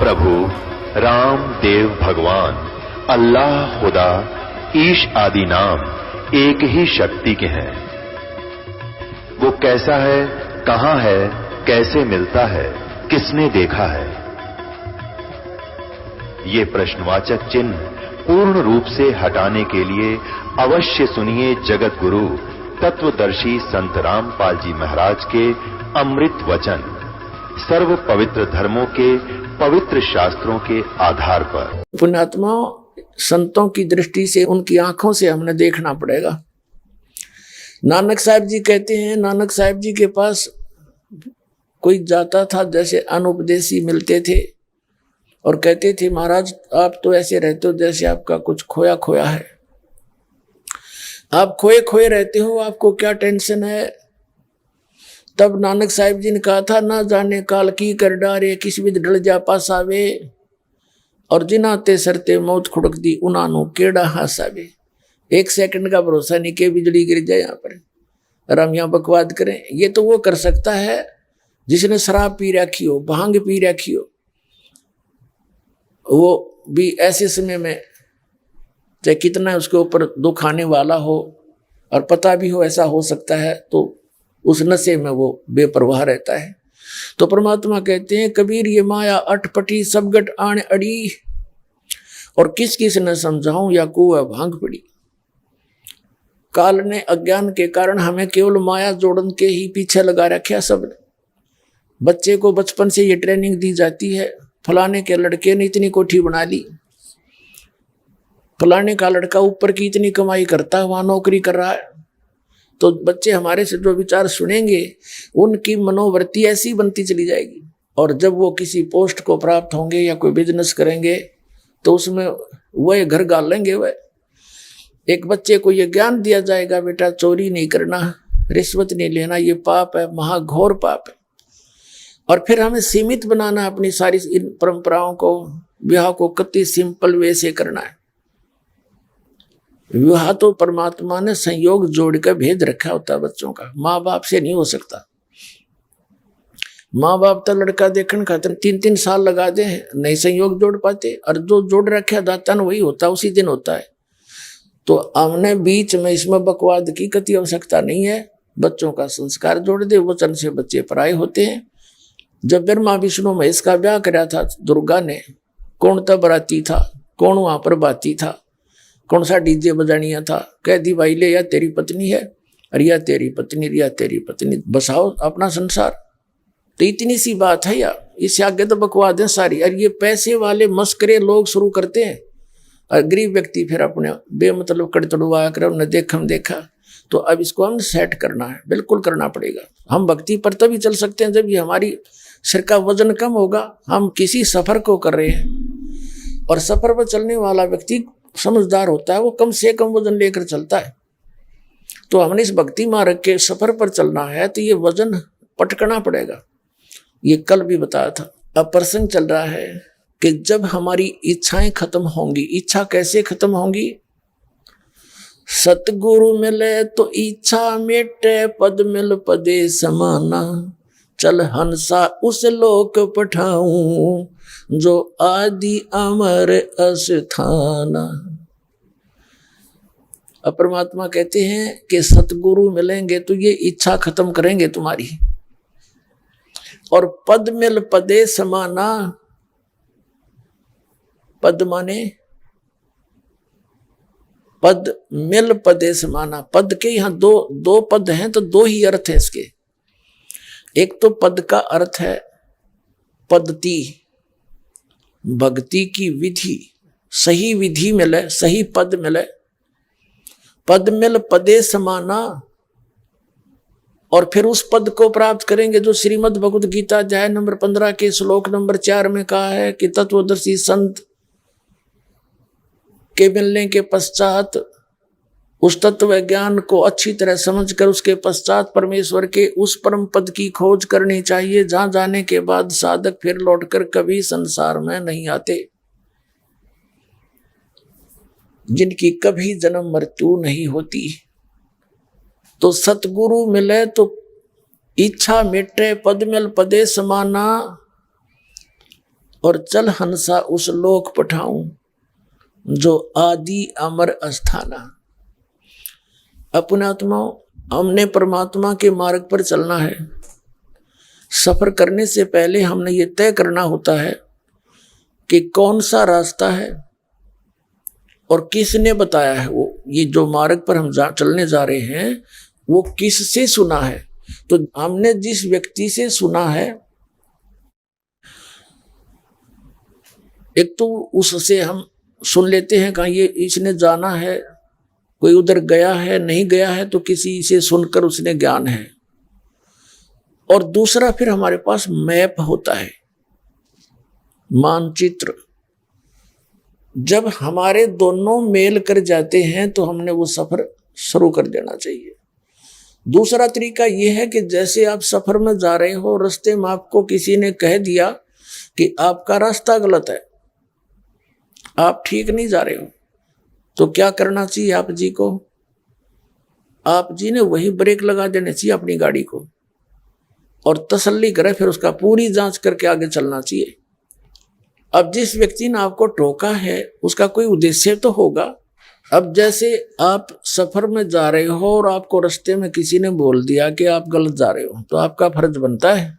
प्रभु राम देव भगवान अल्लाह खुदा ईश आदि नाम एक ही शक्ति के हैं। वो कैसा है, कहां है, कैसे मिलता है, किसने देखा है? ये प्रश्नवाचक चिन्ह पूर्ण रूप से हटाने के लिए अवश्य सुनिए जगत गुरु तत्वदर्शी संत रामपाल जी महाराज के अमृत वचन, सर्व पवित्र धर्मों के पवित्र शास्त्रों के आधार पर। पुण्यात्माओं, संतों की दृष्टि से, उनकी आंखों से हमने देखना पड़ेगा। नानक साहब जी कहते हैं, नानक साहब जी के पास कोई जाता था, जैसे अनुपदेशी मिलते थे और कहते थे, महाराज आप तो ऐसे रहते हो जैसे आपका कुछ खोया खोया है। आप खोए खोए रहते हो, आपको क्या टेंशन है? तब नानक साहिब जी ने कहा था, ना जाने काल की कर डारे, किस विध ढल जा पास आवे, और जिनाते सरते मौत खुड़क दी उनानो केड़ा हासावे। एक सेकंड का भरोसा नहीं कि बिजली गिर जाए यहाँ पर और हम यहाँ बकवाद करें। ये तो वो कर सकता है जिसने शराब पी रखी हो, भांग पी रखी हो। वो भी ऐसे समय में चाहे कितना उसके ऊपर दुख आने वाला हो और पता भी हो ऐसा हो सकता है, तो उस नशे में वो बेपरवाह रहता है। तो परमात्मा कहते हैं, कबीर ये माया अटपटी सब गट आण अड़ी, और किस किस न समझाऊं या कुआ भांग पड़ी। काल ने अज्ञान के कारण हमें केवल माया जोड़न के ही पीछे लगा रखा। सब बच्चे को बचपन से ये ट्रेनिंग दी जाती है, फलाने के लड़के ने इतनी कोठी बना ली, फलाने का लड़का ऊपर की इतनी कमाई करता है, वहां नौकरी कर रहा है। तो बच्चे हमारे से जो विचार सुनेंगे उनकी मनोवृत्ति ऐसी बनती चली जाएगी, और जब वो किसी पोस्ट को प्राप्त होंगे या कोई बिजनेस करेंगे तो उसमें वह घर गाल लेंगे। वह एक बच्चे को ये ज्ञान दिया जाएगा, बेटा चोरी नहीं करना, रिश्वत नहीं लेना, ये पाप है, महाघोर पाप है। और फिर हमें सीमित बनाना अपनी सारी इन परंपराओं को, विवाह को कति सिंपल वे से करना है। विवाह तो परमात्मा ने संयोग जोड़ कर भेज रखा होता है बच्चों का, माँ बाप से नहीं हो सकता। माँ बाप तो लड़का देखने खातिर 3-3 साल लगा दे, नहीं संयोग जोड़ पाते, और जो जोड़ रखा दाता वही होता, उसी दिन होता है। तो हमने बीच में इसमें बकवाद की कति आवश्यकता नहीं है। बच्चों का संस्कार जोड़ दे, वचन से बच्चे पराये होते हैं। जब ब्रह्मा विष्णु महेश का ब्याह कराया था दुर्गा ने, कौन था बराती था, कौन वहां पर बाती था, कौन सा डीजे बजानिया था? कह दी भाई ले, या तेरी पत्नी है, रिया तेरी पत्नी, रिया तेरी पत्नी, बसाओ अपना संसार। तो इतनी सी बात है या इससे आगे तो बकवाद है सारी। और ये पैसे वाले मस्करे लोग शुरू करते हैं, और गरीब व्यक्ति फिर अपने बेमतलब कड़तड़ुआ कर उन्हें देखम देखा। तो अब इसको हम सेट करना है, बिल्कुल करना पड़ेगा। हम भक्ति पर तभी चल सकते हैं जब ये हमारी सिर का वजन कम होगा। हम किसी सफर को कर रहे हैं, और सफर पर चलने वाला व्यक्ति समझदार होता है, वो कम से कम वजन लेकर चलता है। तो हमने इस भक्ति मार्ग के सफर पर चलना है, तो ये वजन पटकना पड़ेगा। ये कल भी बताया था। अब प्रसंग चल रहा है कि जब हमारी इच्छाएं खत्म होंगी, इच्छा कैसे खत्म होंगी? सतगुरु मिले तो इच्छा मिटे, पद मिल पदे समाना, चल हंसा उस लोक पठाऊं, जो आदि अमर अस्थाना। अब परमात्मा कहते हैं कि सतगुरु मिलेंगे तो ये इच्छा खत्म करेंगे तुम्हारी। और पद मिल पदे समाना, पद माने पद मिल पदे समाना। पद के यहाँ दो पद हैं, तो दो ही अर्थ है इसके। एक तो पद का अर्थ है पद्धति, भक्ति की विधि, सही विधि मिले, सही पद मिले। पद मिल पदे समाना, और फिर उस पद को प्राप्त करेंगे जो श्रीमद् भगवद गीता अध्याय नंबर 15 के श्लोक नंबर 4 में कहा है कि तत्वदर्शी संत के मिलने के पश्चात उस तत्व ज्ञान को अच्छी तरह समझकर उसके पश्चात परमेश्वर के उस परम पद की खोज करनी चाहिए, जहां जाने के बाद साधक फिर लौटकर कभी संसार में नहीं आते, जिनकी कभी जन्म मृत्यु नहीं होती। तो सतगुरु मिले तो इच्छा मिटे, पद मिल पदे समाना, और चल हंसा उस लोक पठाऊं जो आदि अमर अस्थाना। अपने आत्माओं, हमने परमात्मा के मार्ग पर चलना है। सफर करने से पहले हमने ये तय करना होता है कि कौन सा रास्ता है और किसने बताया है। वो ये जो मार्ग पर हम चलने जा रहे हैं वो किससे सुना है। तो हमने जिस व्यक्ति से सुना है, एक तो उससे हम सुन लेते हैं कहाँ ये इसने जाना है, कोई उधर गया है नहीं गया है, तो किसी से सुनकर उसने ज्ञान है। और दूसरा फिर हमारे पास मैप होता है, मानचित्र। जब हमारे दोनों मेल कर जाते हैं तो हमने वो सफर शुरू कर देना चाहिए। दूसरा तरीका यह है कि जैसे आप सफर में जा रहे हो, रास्ते में आपको किसी ने कह दिया कि आपका रास्ता गलत है, आप ठीक नहीं जा रहे हो, तो क्या करना चाहिए आप जी को? आप जी ने वही ब्रेक लगा देने चाहिए अपनी गाड़ी को और तसल्ली करे, फिर उसका पूरी जांच करके आगे चलना चाहिए। अब जिस व्यक्ति ने आपको टोका है उसका कोई उद्देश्य तो होगा। अब जैसे आप सफर में जा रहे हो और आपको रास्ते में किसी ने बोल दिया कि आप गलत जा रहे हो, तो आपका फर्ज बनता है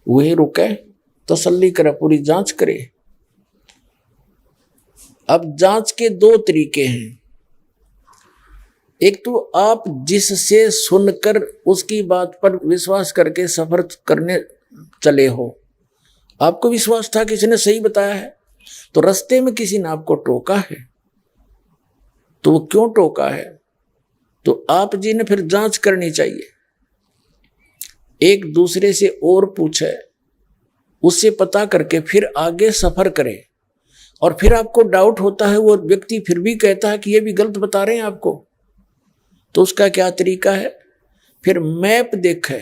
वही रुके, तसल्ली करे, पूरी जांच करे। अब जांच के दो तरीके हैं। एक तो आप जिससे सुनकर उसकी बात पर विश्वास करके सफर करने चले हो, आपको विश्वास था किसी ने सही बताया है, तो रास्ते में किसी ने आपको टोका है, तो वो क्यों टोका है, तो आप जी ने फिर जांच करनी चाहिए। एक दूसरे से और पूछे, उससे पता करके फिर आगे सफर करे। और फिर आपको डाउट होता है, वो व्यक्ति फिर भी कहता है कि ये भी गलत बता रहे हैं आपको, तो उसका क्या तरीका है? फिर मैप देखे।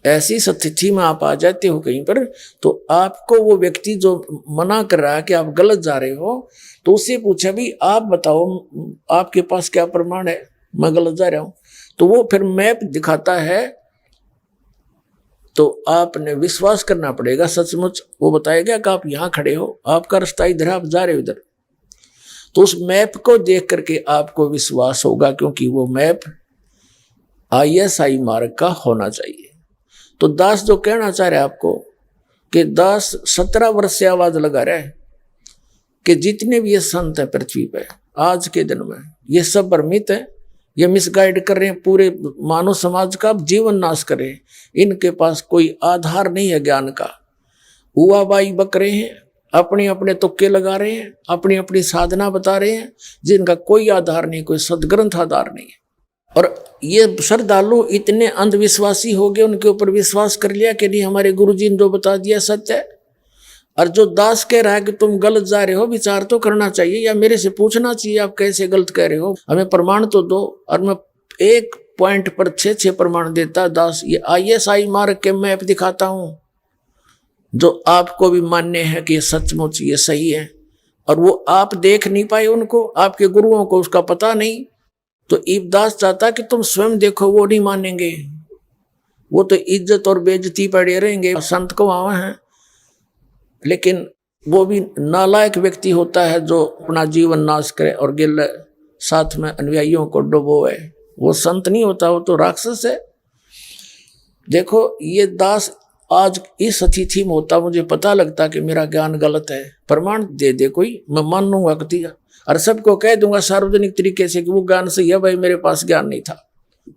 ऐसी स्थिति में आप आ जाते हो कहीं पर, तो आपको वो व्यक्ति जो मना कर रहा है कि आप गलत जा रहे हो, तो उससे पूछा भी आप बताओ आपके पास क्या प्रमाण है मैं गलत जा रहा हूं, तो वो फिर मैप दिखाता है। तो आपने विश्वास करना पड़ेगा, सचमुच वो बताएगा कि आप यहां खड़े हो, आपका रास्ता इधर, आप जा रहे हो इधर। तो उस मैप को देख करके आपको विश्वास होगा, क्योंकि वो मैप ISI मार्ग का होना चाहिए। तो दास जो कहना चाह रहे हैं आपको कि दास 17 वर्ष से आवाज लगा रहा है कि जितने भी ये संत है पृथ्वी पे आज के दिन में, ये सब भ्रमित है, ये मिसगाइड कर रहे हैं, पूरे मानव समाज का जीवन नाश कर रहे हैं। इनके पास कोई आधार नहीं है ज्ञान का, हुआबाई बक रहे हैं, अपने अपने तुक्के लगा रहे हैं, अपनी अपनी साधना बता रहे हैं, जिनका कोई आधार नहीं, कोई सदग्रंथ आधार नहीं है। और ये श्रद्धालु इतने अंधविश्वासी हो गए, उनके ऊपर विश्वास कर लिया कि नहीं हमारे गुरुजी ने जो बता दिया सत्य है। और जो दास कह रहा है कि तुम गलत जा रहे हो, विचार तो करना चाहिए या मेरे से पूछना चाहिए आप कैसे गलत कह रहे हो, हमें प्रमाण तो दो। और मैं एक पॉइंट पर 6 प्रमाण देता दास, ये ISI मार्ग के मैप दिखाता हूं जो आपको भी मान्य है कि ये सचमुच ये सही है। और वो आप देख नहीं पाए उनको, आपके गुरुओं को उसका पता नहीं। तो ईबदास चाहता कि तुम स्वयं देखो, वो नहीं मानेंगे, वो तो इज्जत और बेइज्जती पड़े रहेंगे, संत को वहां है। लेकिन वो भी नालायक व्यक्ति होता है जो अपना जीवन नाश करे और गिल साथ में अनुयायियों को डुबोए, वो संत नहीं होता, वो तो राक्षस है। देखो ये दास आज इस स्थिति में होता, मुझे पता लगता कि मेरा ज्ञान गलत है, प्रमाण दे दे कोई, मैं मान लूंगा कति, और सबको कह दूंगा सार्वजनिक तरीके से कि वो ज्ञान सही है, भाई मेरे पास ज्ञान नहीं था।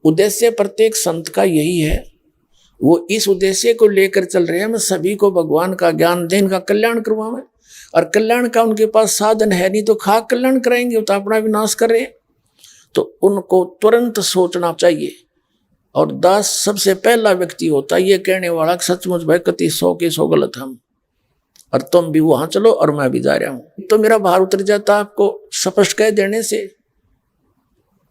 उद्देश्य प्रत्येक संत का यही है, वो इस उद्देश्य को लेकर चल रहे हैं, मैं सभी को भगवान का ज्ञान दें, इनका कल्याण करवाऊं। और कल्याण का उनके पास साधन है नहीं, तो खाक कल्याण कराएंगे, वो तो अपना विनाश कर रहे हैं। तो उनको तुरंत सोचना चाहिए। और दास सबसे पहला व्यक्ति होता है ये कहने वाला सचमुच भाई कति 100 के 100 गलत हम, और तुम भी वहां चलो और मैं भी जा रहा हूं। तो मेरा भार उतर जाता आपको स्पष्ट कह देने से,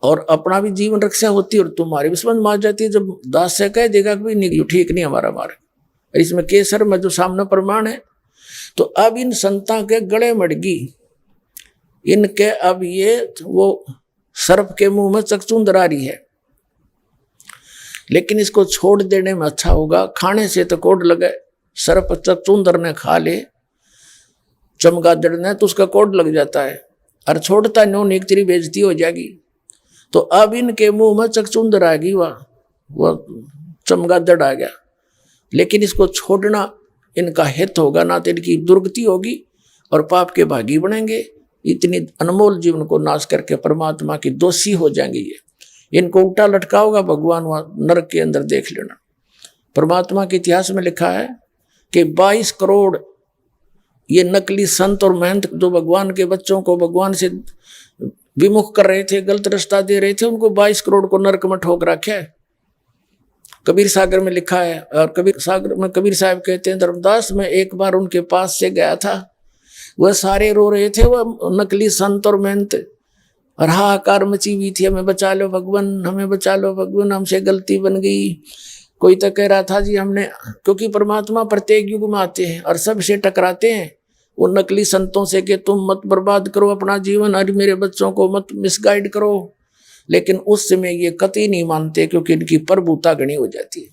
और अपना भी जीवन रक्षा होती है और तुम्हारी भी समझ मार जाती है। जब दास से कह देगा कि नहीं ठीक नहीं हमारा मार्ग, इसमें केसर में जो सामने प्रमाण है। तो अब इन संतां के गले मड़गी, इनके अब ये वो सर्प के मुंह में चकचूंदर आ रही है, लेकिन इसको छोड़ देने में अच्छा होगा। खाने से तो कोड लगे, सर्प चुंदर ने खा ले, चमगादड़ ने, तो उसका कोड लग जाता है और छोड़ता नो एक तेरी बेइज्जती हो जाएगी। तो अब इनके मुंह में चकचुंदर आ गई, वह चमगादड़ आ गया, लेकिन इसको छोड़ना इनका हित होगा ना, तो इनकी दुर्गति होगी और पाप के भागी बनेंगे। इतनी अनमोल जीवन को नाश करके परमात्मा की दोषी हो जाएंगे। ये इनको उल्टा लटका होगा भगवान वहां नरक के अंदर, देख लेना। परमात्मा के इतिहास में लिखा है कि 22 करोड़ ये नकली संत और महंत जो भगवान के बच्चों को भगवान से विमुख कर रहे थे, गलत रास्ता दे रहे थे, उनको 22 करोड़ को नरक में ठोक रखा है। कबीर सागर में लिखा है, और कबीर सागर में कबीर साहब कहते हैं, धर्मदास मैं एक बार उनके पास से गया था, वह सारे रो रहे थे, वह नकली संत और महंत, और हाहाकार मची हुई थी, हमें बचा लो भगवान, हमें बचा लो भगवान, हमसे गलती बन गई। कोई तो कह रहा था जी हमने, क्योंकि परमात्मा प्रत्येक युग में आते हैं और सबसे टकराते हैं वो नकली संतों से कि तुम मत बर्बाद करो अपना जीवन, और मेरे बच्चों को मत मिसगाइड करो। लेकिन उस समय ये कतई नहीं मानते, क्योंकि इनकी प्रभुता गणी हो जाती है।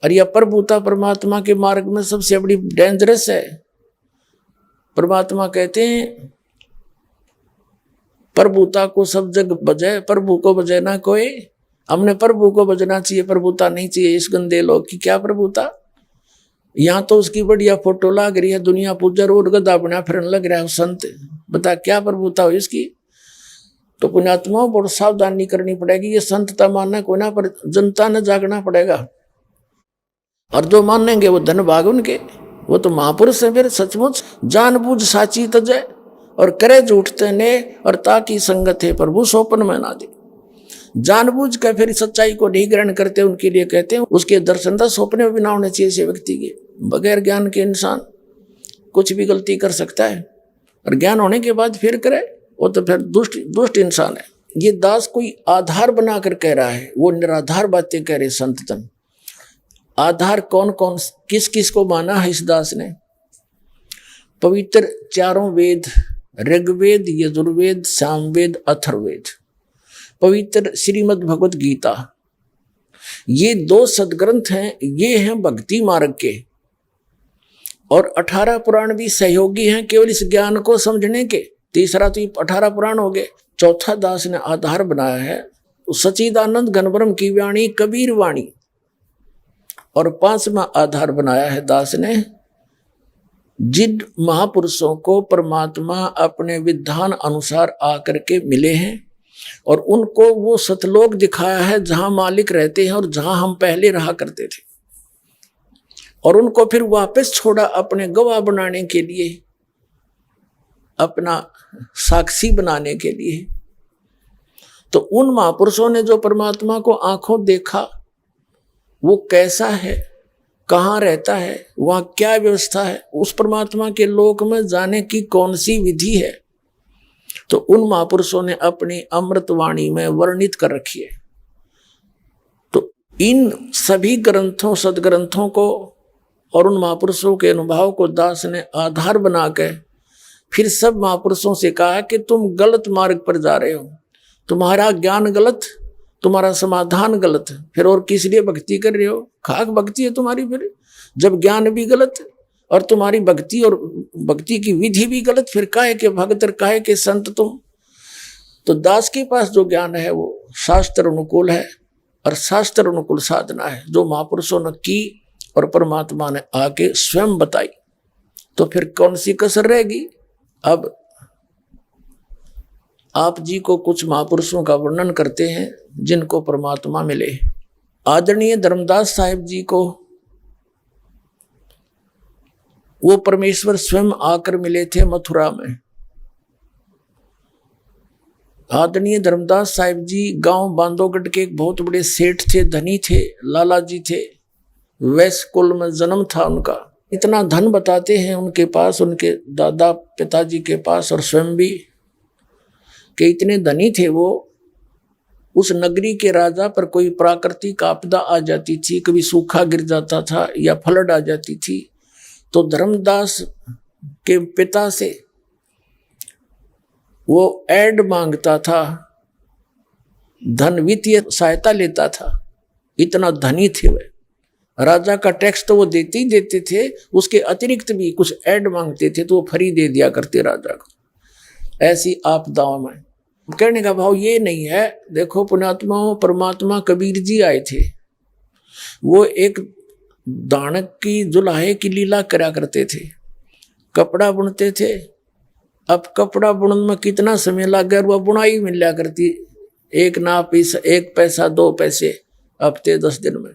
और यह प्रभुता परमात्मा के मार्ग में सबसे बड़ी डेंजरस है। परमात्मा कहते हैं प्रभुता को सब जग बजाए, प्रभु को बजाए ना कोई। हमने प्रभु को बजना चाहिए, प्रभुता नहीं चाहिए इस गंदे लोग की। क्या प्रभुता? यहाँ तो उसकी बढ़िया फोटो लग रही है, दुनिया पूजा रोड गधा बना फिरन लग रहा है संत, बता क्या प्रभुता हो इसकी? तो पुण्यात्माओं बहुत सावधानी करनी पड़ेगी। ये संतता मानना कोई ना, पर जनता ने जागना पड़ेगा। और जो मानेंगे वो धन भाग उनके, वो तो महापुरुष है। फिर सचमुच जानबूझ साची तजय और करे झूठते ने, और ताकि संगत है प्रभु सोपन में ना दे। जानबूझ कर फिर सच्चाई को नहीं ग्रहण करते, उनके लिए कहते हैं उसके दर्शन का सपने में भी ना होने चाहिए ऐसे व्यक्ति के। बगैर ज्ञान के इंसान कुछ भी गलती कर सकता है, और ज्ञान होने के बाद फिर करे वो तो फिर दुष्ट इंसान है। ये दास कोई आधार बनाकर कह रहा है, वो निराधार बातें कह रहे संतन। आधार कौन कौन किस किस को माना है इस दास ने? पवित्र चारों वेद, ऋग्वेद, यजुर्वेद, सामवेद, अथर्ववेद, पवित्र श्रीमद् भगवत गीता, ये 2 सदग्रंथ हैं। ये हैं भक्ति मार्ग के, और 18 पुराण भी सहयोगी हैं केवल इस ज्ञान को समझने के। तीसरा तो 18 पुराण हो गए। चौथा दास ने आधार बनाया है सच्चिदानंद घनब्रह्म की वाणी, कबीर वाणी। और 5वां आधार बनाया है दास ने जिन महापुरुषों को परमात्मा अपने विधान अनुसार आकर के मिले हैं, और उनको वो सतलोक दिखाया है जहां मालिक रहते हैं और जहां हम पहले रहा करते थे, और उनको फिर वापस छोड़ा अपने गवाह बनाने के लिए, अपना साक्षी बनाने के लिए। तो उन महापुरुषों ने जो परमात्मा को आंखों देखा, वो कैसा है, कहाँ रहता है, वहां क्या व्यवस्था है, उस परमात्मा के लोक में जाने की कौन सी विधि है, तो उन महापुरुषों ने अपनी अमृतवाणी में वर्णित कर रखी है। तो इन सभी ग्रंथों, सदग्रंथों को और उन महापुरुषों के अनुभव को दास ने आधार बनाकर फिर सब महापुरुषों से कहा कि तुम गलत मार्ग पर जा रहे हो, तुम्हारा ज्ञान गलत, तुम्हारा समाधान गलत, फिर और किस लिए भक्ति कर रहे हो? खाक भक्ति है तुम्हारी। फिर जब ज्ञान भी गलत और तुम्हारी भक्ति और भक्ति की विधि भी गलत, फिर काहे के भगत और काहे के संत तुम? तो दास के पास जो ज्ञान है वो शास्त्र अनुकूल है, और शास्त्र अनुकूल साधना है जो महापुरुषों ने की और परमात्मा ने आके स्वयं बताई। तो फिर कौन सी कसर रहेगी? अब आप जी को कुछ महापुरुषों का वर्णन करते हैं जिनको परमात्मा मिले। आदरणीय धर्मदास साहिब जी को वो परमेश्वर स्वयं आकर मिले थे मथुरा में। आदरणीय धर्मदास साहिब जी गांव बांधोगढ़ के एक बहुत बड़े सेठ थे, धनी थे, लाला जी थे, वैश्य कुल में जन्म था उनका। इतना धन बताते हैं उनके पास, उनके दादा पिताजी के पास और स्वयं भी, कि इतने धनी थे वो। उस नगरी के राजा पर कोई प्राकृतिक आपदा आ जाती थी, कभी सूखा गिर जाता था या फ्लड आ जाती थी, तो धर्मदास के पिता से वो ऐड मांगता था, धन वित्तीय सहायता लेता था। इतना धनी थे वे। राजा का टैक्स तो वो देते ही देते थे, उसके अतिरिक्त भी कुछ ऐड मांगते थे तो वो फ्री दे दिया करते राजा को। ऐसी आपदाओं में कहने का भाव ये नहीं है। देखो पुण्यात्माओं, परमात्मा कबीर जी आए थे, वो एक दानक की जुलाहे की लीला करा करते थे, कपड़ा बुनते थे। अब कपड़ा बुनने में कितना समय लग गया, वह बुनाई मिल लिया करती, एक ना पैसा, 1 पैसा 2 पैसे हफ्ते 10 दिन में।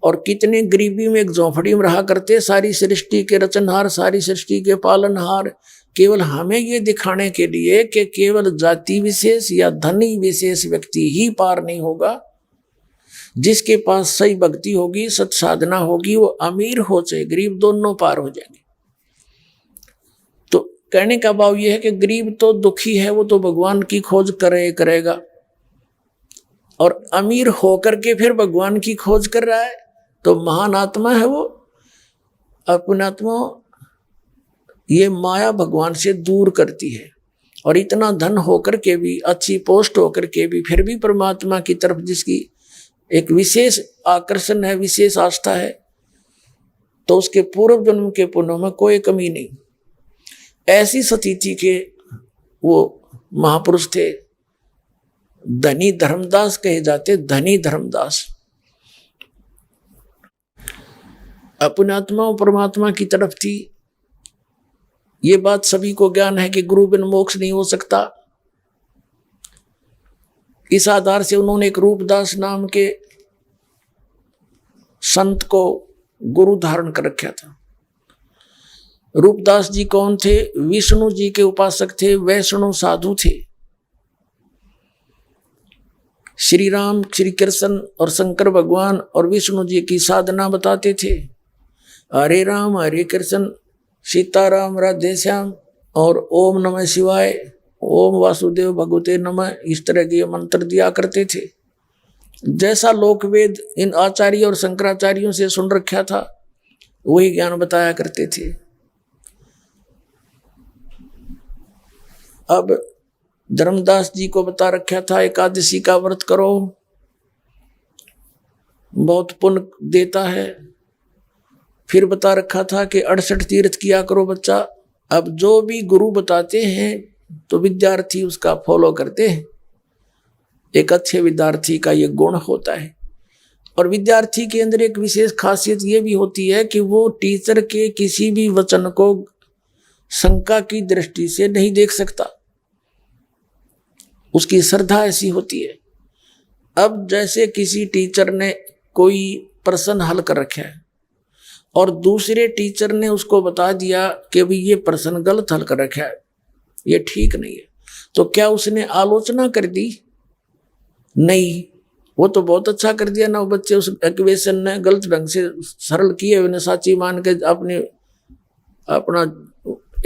और कितने गरीबी में एक झोंपड़ी में रहा करते, सारी सृष्टि के रचनहार, सारी सृष्टि के पालनहार, केवल हमें ये दिखाने के लिए कि केवल जाति विशेष या धनी विशेष व्यक्ति ही पार नहीं होगा। जिसके पास सही भक्ति होगी, सत साधना होगी, वो अमीर हो चाहे गरीब, दोनों पार हो जाएंगे। तो कहने का भाव ये है कि गरीब तो दुखी है, वो तो भगवान की खोज करेगा, और अमीर होकर के फिर भगवान की खोज कर रहा है तो महान आत्मा है वो। अपना आत्मा ये माया भगवान से दूर करती है, और इतना धन होकर के भी, अच्छी पोस्ट होकर के भी, फिर भी परमात्मा की तरफ जिसकी एक विशेष आकर्षण है, विशेष आस्था है, तो उसके पूर्व जन्म के पुण्यों में कोई कमी नहीं। ऐसी स्थिति के वो महापुरुष थे, धनी धर्मदास कहे जाते, धनी धर्मदास। अपने आत्मा और परमात्मा की तरफ थी। ये बात सभी को ज्ञान है कि गुरु बिन मोक्ष नहीं हो सकता। इस आधार से उन्होंने एक रूपदास नाम के संत को गुरु धारण कर रखा था। रूपदास जी कौन थे? विष्णु जी के उपासक थे, वैष्णव साधु थे। श्री राम, श्री कृष्ण और शंकर भगवान और विष्णु जी की साधना बताते थे। हरे राम हरे कृष्ण, सीताराम राधे श्याम और ओम नमः शिवाय, ओम वासुदेव भगवते नमः, इस तरह के मंत्र दिया करते थे। जैसा लोकवेद इन आचार्य और शंकराचार्यों से सुन रखा था, वही ज्ञान बताया करते थे। अब धर्मदास जी को बता रखा था एकादशी का व्रत करो, बहुत पुण्य देता है। फिर बता रखा था कि 68 तीर्थ किया करो बच्चा। अब जो भी गुरु बताते हैं तो विद्यार्थी उसका फॉलो करते हैं। एक अच्छे विद्यार्थी का ये गुण होता है। और विद्यार्थी के अंदर एक विशेष खासियत ये भी होती है कि वो टीचर के किसी भी वचन को शंका की दृष्टि से नहीं देख सकता, उसकी श्रद्धा ऐसी होती है। अब जैसे किसी टीचर ने कोई प्रश्न हल कर रखा है और दूसरे टीचर ने उसको बता दिया कि भाई ये प्रश्न गलत हल कर रखा है, ये ठीक नहीं है, तो क्या उसने आलोचना कर दी? नहीं, वो तो बहुत अच्छा कर दिया ना। बच्चे उस इक्वेशन ने गलत ढंग से सरल किए, उन्हें साची मान के अपना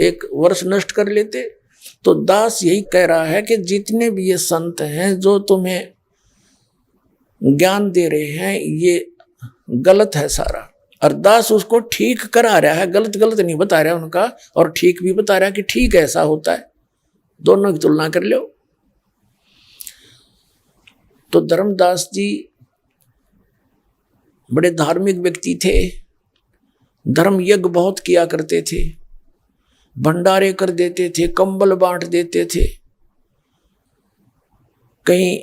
एक वर्ष नष्ट कर लेते। तो दास यही कह रहा है कि जितने भी ये संत हैं जो तुम्हें ज्ञान दे रहे हैं, ये गलत है सारा। और दास उसको ठीक करा रहा है, गलत गलत नहीं बता रहा उनका, और ठीक भी बता रहा है कि ठीक ऐसा होता है। दोनों की तुलना कर लो। तो धर्मदास जी बड़े धार्मिक व्यक्ति थे, धर्म यज्ञ बहुत किया करते थे, भंडारे कर देते थे, कंबल बांट देते थे। कहीं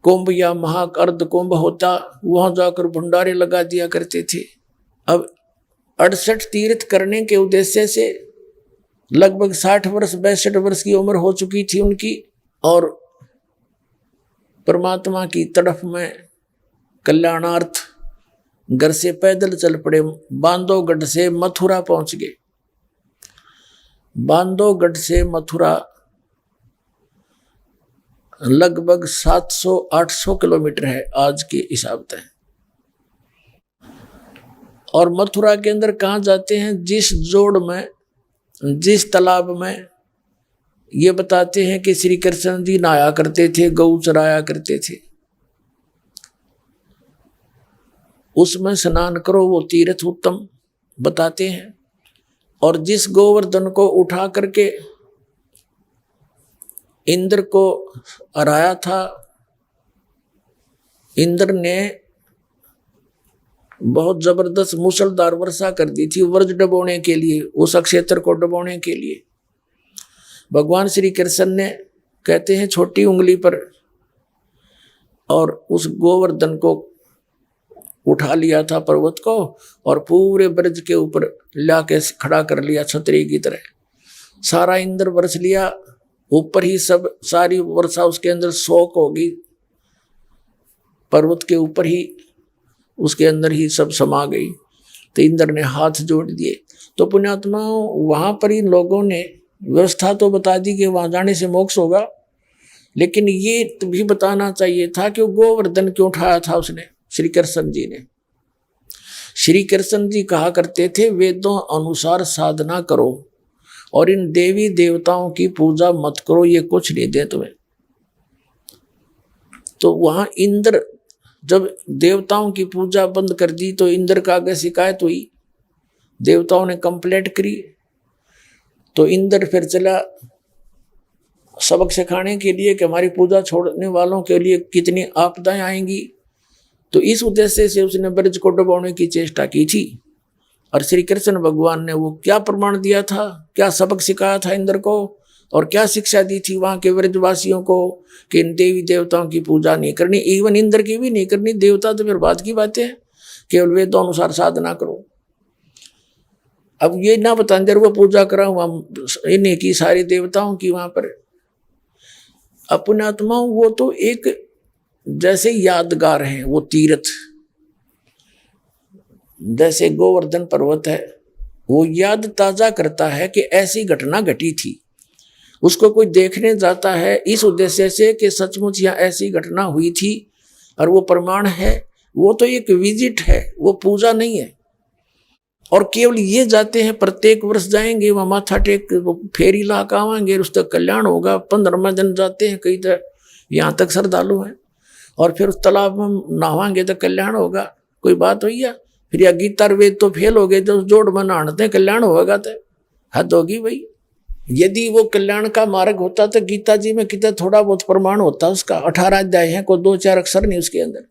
कुंभ या महा अर्ध कुंभ होता, वहां जाकर भंडारे लगा दिया करते थे। अब 68 तीर्थ करने के उद्देश्य से लगभग 60 वर्ष 62 वर्ष की उम्र हो चुकी थी उनकी, और परमात्मा की तरफ में कल्याणार्थ घर से पैदल चल पड़े। बांधवगढ़ से मथुरा पहुंच गए। बांधवगढ़ से मथुरा लगभग 700-800 किलोमीटर है आज के हिसाब से। और मथुरा के अंदर कहाँ जाते हैं? जिस जोड़ में, जिस तालाब में, ये बताते हैं कि श्री कृष्ण जी नहाया करते थे, गौ चराया करते थे, उसमें स्नान करो, वो तीर्थ उत्तम बताते हैं। और जिस गोवर्धन को उठा करके इंद्र को हराया था, इंद्र ने बहुत जबरदस्त मूसलधार वर्षा कर दी थी व्रज डबोने के लिए, उस क्षेत्र को डबोने के लिए। भगवान श्री कृष्ण ने कहते हैं छोटी उंगली पर और उस गोवर्धन को उठा लिया था पर्वत को और पूरे ब्रज के ऊपर लाके खड़ा कर लिया छतरी की तरह। सारा इंद्र बरस लिया ऊपर ही, सब सारी वर्षा उसके अंदर शोक होगी, पर्वत के ऊपर ही उसके अंदर ही सब समा गई। तो इंद्र ने हाथ जोड़ दिए। तो पुण्यात्माओं वहां पर इन लोगों ने व्यवस्था तो बता दी कि वहां जाने से मोक्ष होगा, लेकिन ये भी बताना चाहिए था कि वो गोवर्धन क्यों उठाया था उसने, श्री कृष्ण जी ने। श्री कृष्ण जी कहा करते थे वेदों अनुसार साधना करो और इन देवी देवताओं की पूजा मत करो, ये कुछ नहीं दे तुम्हें। तो वहां इंद्र जब देवताओं की पूजा बंद कर दी तो इंद्र का आगे शिकायत हुई, देवताओं ने कंप्लेंट करी। तो इंद्र फिर चला सबक सिखाने के लिए कि हमारी पूजा छोड़ने वालों के लिए कितनी आपदाएं आएंगी। तो इस उद्देश्य से उसने ब्रज को डुबोने की चेष्टा की थी। और श्री कृष्ण भगवान ने वो क्या प्रमाण दिया था, क्या सबक सिखाया था इंद्र को, और क्या शिक्षा दी थी वहां के ब्रजवासियों को कि इन देवी देवताओं की पूजा नहीं करनी, इवन इंद्र की भी नहीं करनी। देवता तो फिर बात की बातें हैं, केवल वेदों अनुसार साधना करो। अब ये ना बता अंदर वो पूजा करा वहां इन्हीं की सारी देवताओं की वहां पर। अपने आत्माओं वो तो एक जैसे यादगार है, वो तीर्थ जैसे गोवर्धन पर्वत है, वो याद ताजा करता है कि ऐसी घटना घटी थी। उसको कोई देखने जाता है इस उद्देश्य से कि सचमुच यहाँ ऐसी घटना हुई थी और वो प्रमाण है। वो तो एक विजिट है, वो पूजा नहीं है। और केवल ये जाते हैं, प्रत्येक वर्ष जाएंगे वहाँ माथा टेक फेरी ला कर आवाएंगे, उस तक कल्याण होगा। 15वें दिन जाते हैं कई तरह, यहाँ तक श्रद्धालु हैं। और फिर उस तालाब में नहाएंगे तो कल्याण होगा, कोई बात हुई है। फिर या गीता वेद तो फेल हो गए, जो जोड़ में नहाते कल्याण होगा, तो हद होगी भाई। यदि वो कल्याण का मार्ग होता तो गीता जी में कितना थोड़ा बहुत प्रमाण होता उसका। 18 अध्याय है, कोई 2-4 अक्षर नहीं उसके अंदर।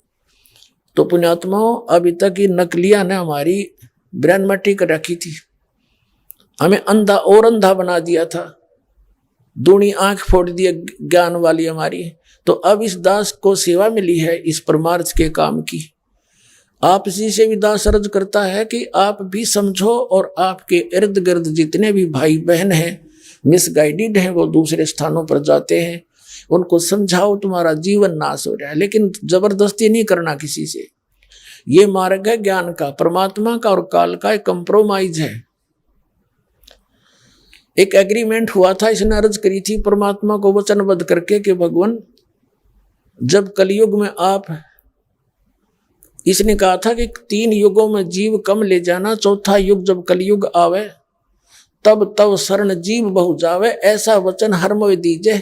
तो पुण्यात्माओं अभी तक ये नकलिया ने हमारी ब्रेन मट्टी कर रखी थी, हमें अंधा और अंधा बना दिया था, दूनी आंख फोड़ दिया ज्ञान वाली हमारी। तो अब इस दास को सेवा मिली है इस परमार्थ के काम की। आप इसी से भी दास अर्ज करता है कि आप भी समझो और आपके इर्द गिर्द जितने भी भाई बहन हैं मिसगाइडेड हैं, वो दूसरे स्थानों पर जाते हैं, उनको समझाओ तुम्हारा जीवन नाश हो रहा है। लेकिन जबरदस्ती नहीं करना किसी से। ये मार्ग है ज्ञान का, परमात्मा का और काल का एक कंप्रोमाइज है। एक एग्रीमेंट हुआ था, इसने अर्ज करी थी परमात्मा को वचनबद्ध करके कि भगवान जब कलयुग में आप, इसने कहा था कि 3 युगों में जीव कम ले जाना, चौथा युग जब कलयुग आवे तब तब शरण जीव बहु जावे, ऐसा वचन हर मोय दीजे,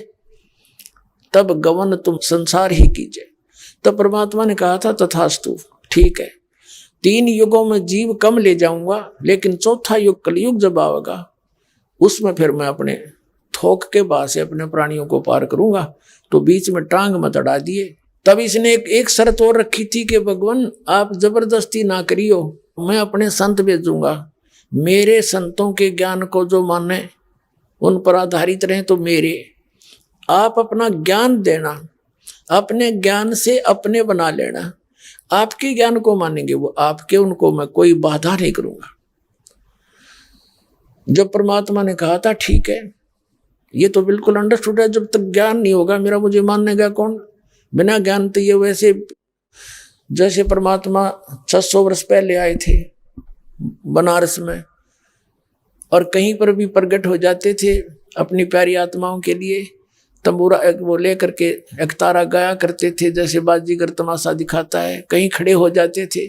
तब गवन तुम संसार ही कीजिए। तब परमात्मा ने कहा था तथास्तु, ठीक है 3 युगों में जीव कम ले जाऊंगा, लेकिन चौथा युग कलयुग जब आवेगा उसमें फिर मैं अपने थोक के बाद से अपने प्राणियों को पार करूंगा। तो बीच में टांग मत अड़ा दिए। तब इसने एक शर्त और रखी थी कि भगवान आप जबरदस्ती ना करियो, मैं अपने संत भेजूंगा, मेरे संतों के ज्ञान को जो माने उन पर आधारित रहे। तो मेरे आप अपना ज्ञान देना, अपने ज्ञान से अपने बना लेना, आपके ज्ञान को मानेंगे वो आपके, उनको मैं कोई बाधा नहीं करूंगा। जब परमात्मा ने कहा था ठीक है, ये तो बिल्कुल अंडरस्टूड है, जब तक ज्ञान नहीं होगा मेरा मुझे मानेगा कौन। बिना ज्ञान तो ये वैसे जैसे परमात्मा 600 वर्ष पहले आए थे बनारस में और कहीं पर भी प्रकट हो जाते थे अपनी प्यारी आत्माओं के लिए, तंबूरा वो लेकर के एक तारा गाया करते थे जैसे बाजीगर तमाशा दिखाता है, कहीं खड़े हो जाते थे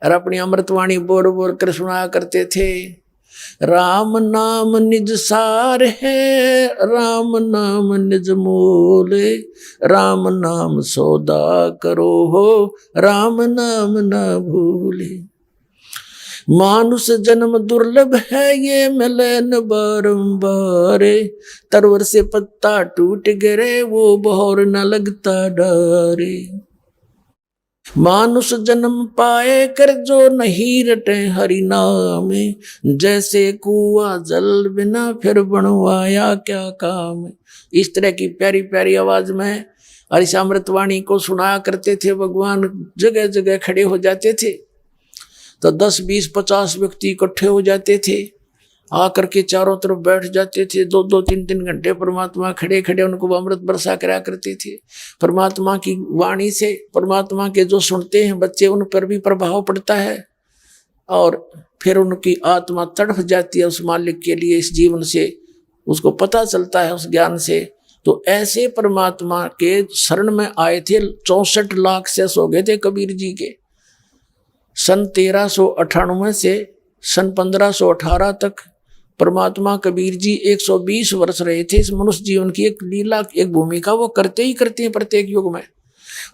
और अपनी अमृतवाणी बोल बोल कर सुनाया करते थे। राम नाम निज सार है, राम नाम निज मोल, राम नाम सौदा करो हो, राम नाम न भूले। मानुष जन्म दुर्लभ है ये मिले न बारंबार, तरवर से पत्ता टूट गिरे वो बहोर न लगता डारे। मानुष जन्म पाए कर जो नहीं रटे हरि नाम, जैसे कुआ जल बिना फिर बनवाया क्या काम। इस तरह की प्यारी प्यारी आवाज में हरिशामृतवाणी को सुनाया करते थे भगवान। जगह जगह खड़े हो जाते थे तो 10, 20, 50 व्यक्ति इकट्ठे हो जाते थे, आकर के चारों तरफ बैठ जाते थे। 2-2, 3-3 घंटे परमात्मा खड़े खड़े उनको अमृत बरसा करा करते थे। परमात्मा की वाणी से परमात्मा के जो सुनते हैं बच्चे, उन पर भी प्रभाव पड़ता है और फिर उनकी आत्मा तड़फ जाती है उस मालिक के लिए। इस जीवन से उसको पता चलता है उस ज्ञान से। तो ऐसे परमात्मा के शरण में आए थे। 64 लाख शेष हो गए थे कबीर जी के। सन 1398 से सन 1518 तक परमात्मा कबीर जी 120 वर्ष रहे थे। इस मनुष्य जीवन की एक लीला, एक भूमिका वो करते ही करते हैं प्रत्येक युग में।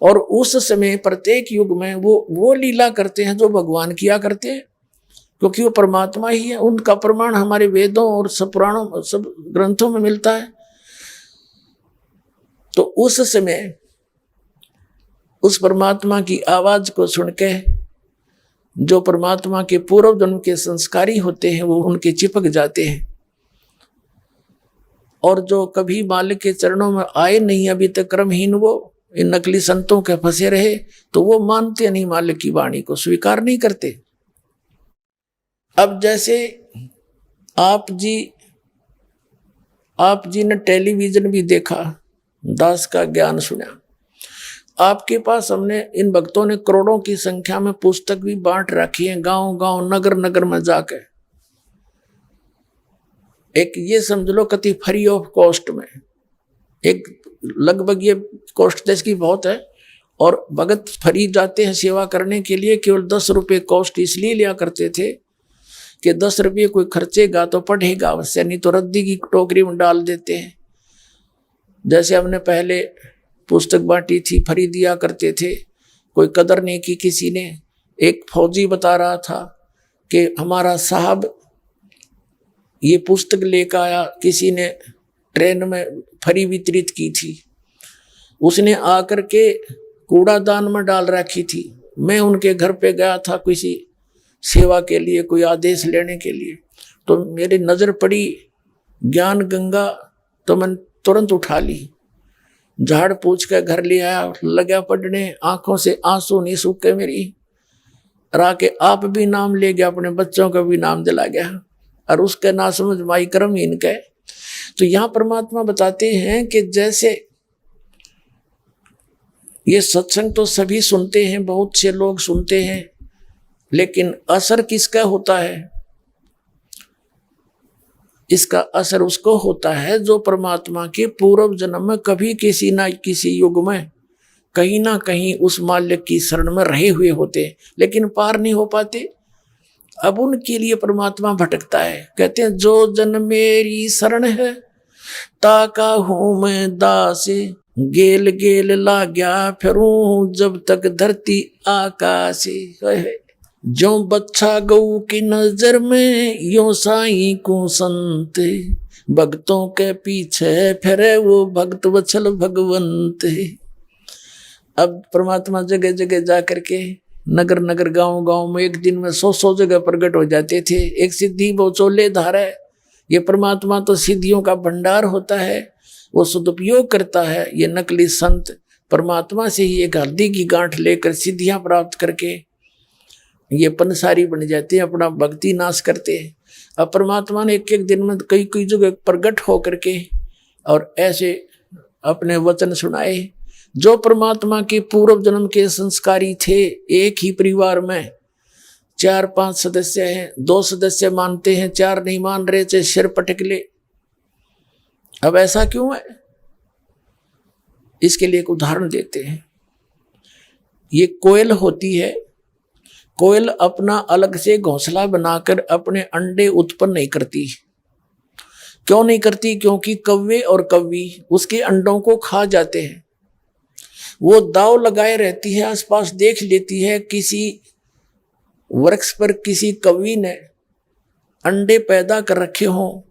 और उस समय प्रत्येक युग में वो लीला करते हैं जो भगवान किया करते हैं, क्योंकि वो परमात्मा ही है। उनका प्रमाण हमारे वेदों और सब पुराणों, सब ग्रंथों में मिलता है। तो उस समय उस परमात्मा की आवाज को सुन के जो परमात्मा के पूर्व जन्म के संस्कारी होते हैं वो उनके चिपक जाते हैं। और जो कभी मालिक के चरणों में आए नहीं, अभी तक क्रमहीन, वो इन नकली संतों के फंसे रहे, तो वो मानते नहीं, मालिक की वाणी को स्वीकार नहीं करते। अब जैसे आप जी ने टेलीविजन भी देखा, दास का ज्ञान सुना। आपके पास हमने इन भक्तों ने करोड़ों की संख्या में पुस्तक भी बांट रखी है, गांव गांव नगर नगर में जाकर। एक ये समझ लो कति फ्री ऑफ कॉस्ट में, एक लगभग ये कॉस्ट इसकी बहुत है। और भगत फ्री जाते हैं सेवा करने के लिए, केवल 10 रुपये कॉस्ट इसलिए लिया करते थे कि 10 रुपये कोई खर्चेगा तो पढ़ेगा अवश्य, नहीं तो रद्दी की टोकरी में डाल देते हैं। जैसे हमने पहले पुस्तक बांटी थी, फ्री दिया करते थे, कोई कदर नहीं की किसी ने। एक फौजी बता रहा था कि हमारा साहब ये पुस्तक लेकर आया, किसी ने ट्रेन में फ्री वितरित की थी, उसने आकर के कूड़ादान में डाल रखी थी। मैं उनके घर पे गया था किसी सेवा के लिए, कोई आदेश लेने के लिए, तो मेरी नज़र पड़ी ज्ञान गंगा, तो मैंने तुरंत उठा ली, झाड़ पूछ कर घर ले आया, लगा पढ़ने, आंखों से आंसू नहीं सूखे मेरी। राके आप भी नाम ले गया, अपने बच्चों का भी नाम दिला गया, और उसके ना समझ माई कर्म इनके। तो यहाँ परमात्मा बताते हैं कि जैसे ये सत्संग तो सभी सुनते हैं, बहुत से लोग सुनते हैं, लेकिन असर किसका होता है? इसका असर उसको होता है जो परमात्मा के पूर्व जन्म में कभी किसी ना किसी युग में कहीं ना कहीं उस मालिक की शरण में रहे हुए होते, लेकिन पार नहीं हो पाते। अब उनके लिए परमात्मा भटकता है। कहते हैं जो जन मेरी शरण है ताका हूं मैं दास, गेल गेल ला गया फिरूं जब तक धरती आकाश। जो बच्चा गऊ की नजर में यो साईं को संत, भक्तों के पीछे फिरे वो भक्त वत्सल भगवंत। अब परमात्मा जगह जगह जा करके नगर नगर गांव गांव में एक दिन में 100 जगह प्रकट हो जाते थे। एक सिद्धि वो चोले धारा है। ये परमात्मा तो सिद्धियों का भंडार होता है, वो सदुपयोग करता है। ये नकली संत परमात्मा से ही एक हल्दी की गांठ लेकर सिद्धियां प्राप्त करके ये पंसारी बन जाते हैं, अपना भक्ति नाश करते हैं। अब परमात्मा ने एक एक दिन में कई कई जगह प्रकट हो करके और ऐसे अपने वचन सुनाए। जो परमात्मा के पूर्व जन्म के संस्कारी थे, एक ही परिवार में 4-5 सदस्य हैं, 2 सदस्य मानते हैं, 4 नहीं मान रहे, चाहे सिर पटक ले। अब ऐसा क्यों है? इसके लिए एक उदाहरण देते हैं। ये कोयल होती है, कोयल अपना अलग से घोंसला बनाकर अपने अंडे उत्पन्न नहीं करती। क्यों नहीं करती? क्योंकि कौवे और कौवी उसके अंडों को खा जाते हैं। वो दाव लगाए रहती है, आसपास देख लेती है किसी वृक्ष पर किसी कौवी ने अंडे पैदा कर रखे हों,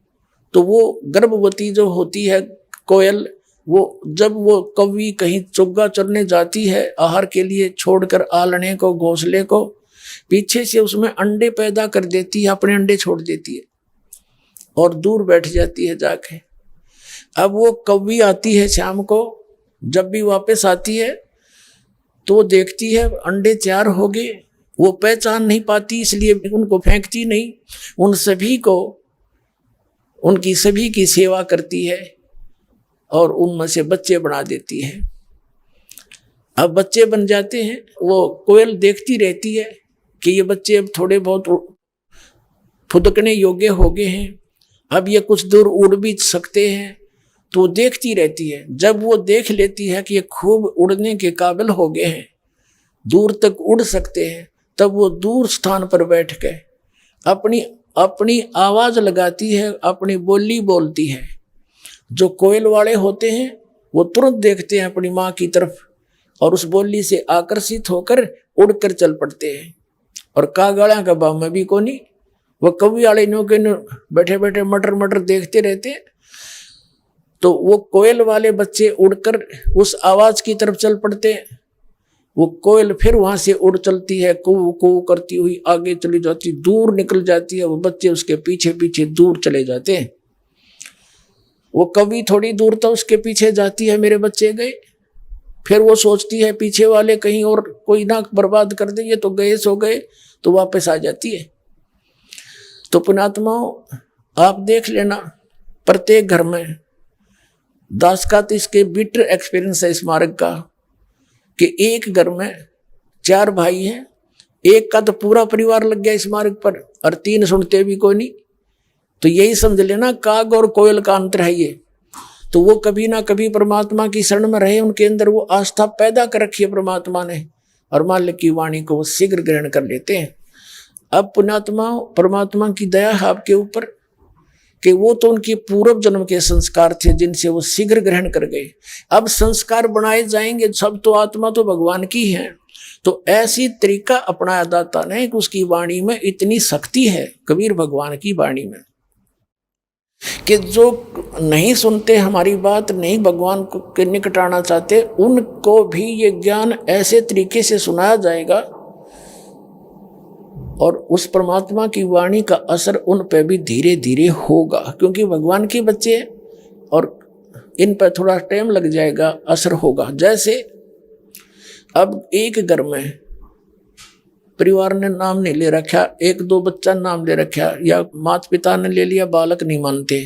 तो वो गर्भवती जो होती है कोयल, वो जब वो कौवी कहीं चुग्गा चरने जाती है आहार के लिए, छोड़कर आलने को, घोंसले को, पीछे से उसमें अंडे पैदा कर देती है, अपने अंडे छोड़ देती है और दूर बैठ जाती है जाके। अब वो कौवी आती है शाम को, जब भी वापस आती है तो देखती है अंडे 4 हो गए। वो पहचान नहीं पाती, इसलिए उनको फेंकती नहीं, उन सभी को, उनकी सभी की सेवा करती है और उनमें से बच्चे बना देती है। अब बच्चे बन जाते हैं, वो कोयल देखती रहती है कि ये बच्चे अब थोड़े बहुत फुदकने योग्य हो गए हैं, अब ये कुछ दूर उड़ भी सकते हैं, तो वो देखती रहती है। जब वो देख लेती है कि ये खूब उड़ने के काबिल हो गए हैं, दूर तक उड़ सकते हैं, तब वो दूर स्थान पर बैठ के अपनी अपनी आवाज लगाती है, अपनी बोली बोलती है। जो कोयल वाले होते हैं वो तुरंत देखते हैं अपनी माँ की तरफ और उस बोली से आकर्षित होकर उड़कर चल पड़ते हैं। और कागड़ा का भाव में भी कोनी, वो कौवी वाले नो के बैठे बैठे मटर मटर देखते रहते हैं। तो वो कोयल वाले बच्चे उड़कर उस आवाज की तरफ चल पड़ते हैं। वो कोयल फिर वहां से उड़ चलती है, कू कू करती हुई आगे चली जाती, दूर निकल जाती है। वो बच्चे उसके पीछे पीछे दूर चले जाते हैं। वो कभी थोड़ी दूर तो उसके पीछे जाती है, मेरे बच्चे गए। फिर वो सोचती है पीछे वाले कहीं और कोई ना बर्बाद कर दे, ये तो गए सो गए, तो वापस आ जाती है। तो पुण्यात्माओं, आप देख लेना, प्रत्येक घर में दास का तो इसके बिटर एक्सपीरियंस है इस मार्ग का, कि एक घर में 4 भाई हैं, एक का तो पूरा परिवार लग गया इस मार्ग पर और 3 सुनते भी कोई नहीं। तो यही समझ लेना काग और कोयल का अंतर है ये। तो वो कभी ना कभी परमात्मा की शरण में रहे, उनके अंदर वो आस्था पैदा कर रखी है परमात्मा ने, और मालिक की वाणी को वो शीघ्र ग्रहण कर लेते हैं। अब पुण्यात्मा, परमात्मा की दया है आपके ऊपर कि वो तो उनके पूर्व जन्म के संस्कार थे जिनसे वो शीघ्र ग्रहण कर गए। अब संस्कार बनाए जाएंगे, सब तो आत्मा तो भगवान की है। तो ऐसी तरीका अपनाया दाता ने कि उसकी वाणी में इतनी शक्ति है, कबीर भगवान की वाणी में, कि जो नहीं सुनते हमारी बात, नहीं भगवान के निकट आना चाहते, उनको भी ये ज्ञान ऐसे तरीके से सुनाया जाएगा और उस परमात्मा की वाणी का असर उन पे भी धीरे धीरे होगा, क्योंकि भगवान के बच्चे हैं और इन पर थोड़ा टाइम लग जाएगा, असर होगा। जैसे अब एक घर में परिवार ने नाम नहीं ले रखा, 1-2 बच्चा नाम ले रखा, या माता पिता ने ले लिया, बालक नहीं मानते,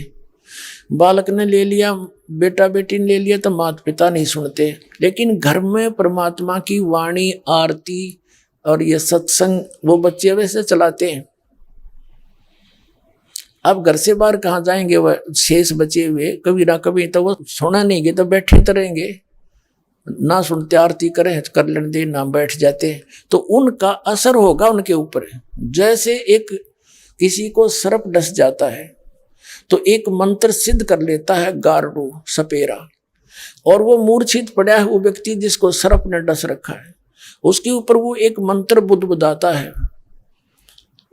बालक ने ले लिया, बेटा बेटी ने ले लिया, तो माता पिता नहीं सुनते। लेकिन घर में परमात्मा की वाणी, आरती और ये सत्संग वो बच्चे वैसे चलाते हैं। अब घर से बाहर कहाँ जाएंगे वह शेष बचे हुए, कभी ना कभी तो वो सुना नहीं गए तो बैठे तो रहेंगे, ना सुनते, आरती करें कर लेने दे, ना बैठ जाते, तो उनका असर होगा उनके ऊपर। जैसे एक किसी को सर्प डस जाता है तो एक मंत्र सिद्ध कर लेता है गारडू सपेरा, और वो मूर्छित पड़ा है वो व्यक्ति जिसको सर्प ने डस रखा है, उसके ऊपर वो एक मंत्र बुदबुदाता है,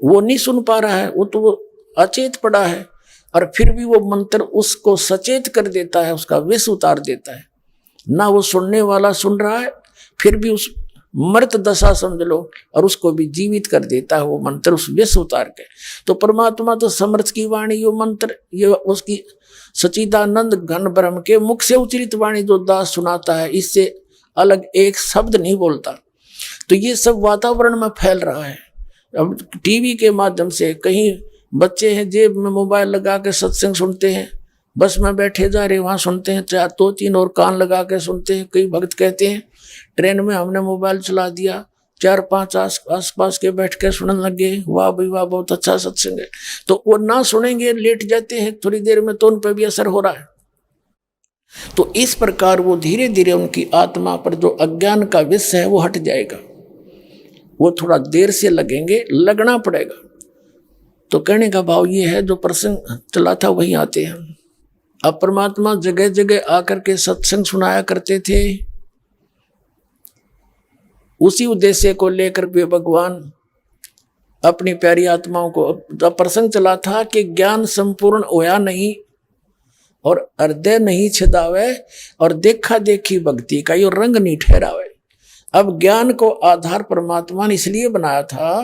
वो नहीं सुन पा रहा है, वो तो अचेत पड़ा है, और फिर भी वो मंत्र उसको सचेत कर देता है, उसका विष उतार देता है। ना वो सुनने वाला सुन रहा है, फिर भी उस मृत दशा समझ लो, और उसको भी जीवित कर देता है वो मंत्र उस विष उतार के। तो परमात्मा तो समर्थ की वाणी, ये मंत्र, ये उसकी सचिदानंद घन ब्रह्म के मुख से उच्चरित वाणी जो दास सुनाता है, इससे अलग एक शब्द नहीं बोलता। तो ये सब वातावरण में फैल रहा है। अब टीवी के माध्यम से कहीं बच्चे हैं जेब में मोबाइल लगा के सत्संग सुनते हैं, बस में बैठे जा रहे वहाँ सुनते हैं, 2-3 और कान लगा के सुनते हैं। कई भक्त कहते हैं ट्रेन में हमने मोबाइल चला दिया, 4-5 आस-पास के बैठ के सुनने लगे, वाह भाई वाह बहुत अच्छा सत्संग है। तो वो ना सुनेंगे, लेट जाते हैं थोड़ी देर में, तो उन पर भी असर हो रहा है। तो इस प्रकार वो धीरे धीरे उनकी आत्मा पर जो अज्ञान का विष है वो हट जाएगा। वो थोड़ा देर से लगेंगे, लगना पड़ेगा। तो कहने का भाव ये है, जो प्रसंग चला था वहीं आते हैं। अब परमात्मा जगह जगह आकर के सत्संग सुनाया करते थे, उसी उद्देश्य को लेकर भी भगवान अपनी प्यारी आत्माओं को, जब प्रसंग चला था कि ज्ञान संपूर्ण होया नहीं और हृदय नहीं छिदावे और देखा देखी भक्ति का यो रंग नहीं ठहरावे। अब ज्ञान को आधार परमात्मा ने इसलिए बनाया था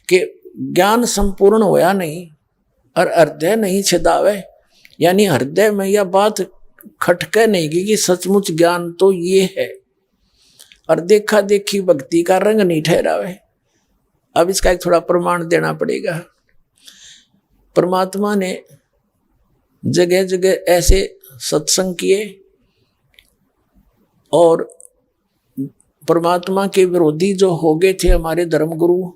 कि ज्ञान संपूर्ण होया नहीं और हृदय नहीं छिदावे, यानी हृदय में यह बात खटके नहीं कि सचमुच ज्ञान तो ये है और देखा देखी भक्ति का रंग नहीं ठहरावे। अब इसका एक थोड़ा प्रमाण देना पड़ेगा। परमात्मा ने जगह जगह ऐसे सत्संग किए और परमात्मा के विरोधी जो हो गए थे हमारे धर्मगुरु,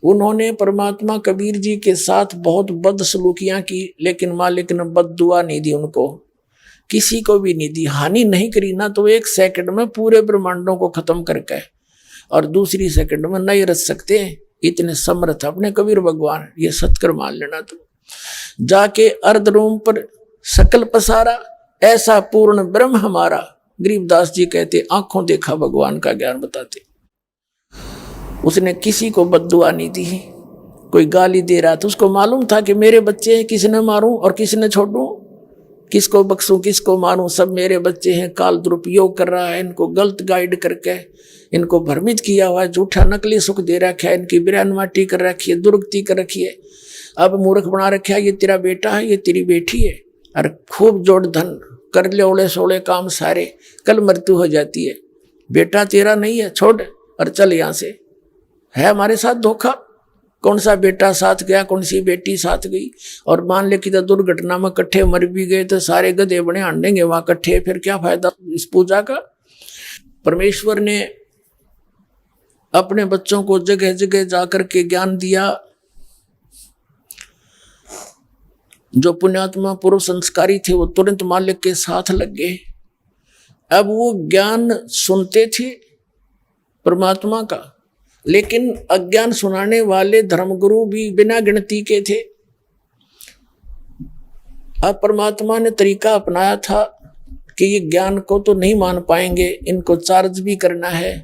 उन्होंने परमात्मा कबीर जी के साथ बहुत बदसलूकियां की, लेकिन मालिक ने बद्दुआ नहीं दी उनको, किसी को भी नहीं दी। हानि नहीं करी ना तो एक सेकंड में पूरे ब्रह्मांडों को खत्म करके और दूसरी सेकंड में नहीं रच सकते, इतने समर्थ अपने कबीर भगवान। ये सत्कर मान लेना। तो जाके अर्ध रूम पर सकल पसारा, ऐसा पूर्ण ब्रह्म हमारा। गरीबदास जी कहते आंखों देखा भगवान का ज्ञान बताते। उसने किसी को बद्दुआ नहीं दी। कोई गाली दे रहा था, उसको मालूम था कि मेरे बच्चे हैं, किसने मारूं और किसने छोड़ूं, किसको बख्सूं किसको मारूं, सब मेरे बच्चे हैं। काल दुरुपयोग कर रहा है, इनको गलत गाइड करके इनको भ्रमित किया हुआ है, झूठा नकली सुख दे रखा है, इनकी बिरानमाटी कर रखी है, दुर्गति कर रखी है, अब मूर्ख बना रखा है। ये तेरा बेटा है, ये तेरी बेटी है, और खूब जोड़ धन कर ले ओले सोले काम सारे, कल मृत्यु हो जाती है। बेटा तेरा नहीं है, छोड़ और चल यहाँ से। है हमारे साथ धोखा, कौन सा बेटा साथ गया, कौन सी बेटी साथ गई। और मान ले कि तो दुर्घटना में इकट्ठे मर भी गए तो सारे गधे बने हांडेंगे वहां इकट्ठे, फिर क्या फायदा इस पूजा का। परमेश्वर ने अपने बच्चों को जगह जगह जाकर के ज्ञान दिया। जो पुण्यात्मा पूर्व संस्कारी थे वो तुरंत मालिक के साथ लग गए। अब वो ज्ञान सुनते थे परमात्मा का, लेकिन अज्ञान सुनाने वाले धर्मगुरु भी बिना गिनती के थे। अब परमात्मा ने तरीका अपनाया था कि ये ज्ञान को तो नहीं मान पाएंगे, इनको चार्ज भी करना है,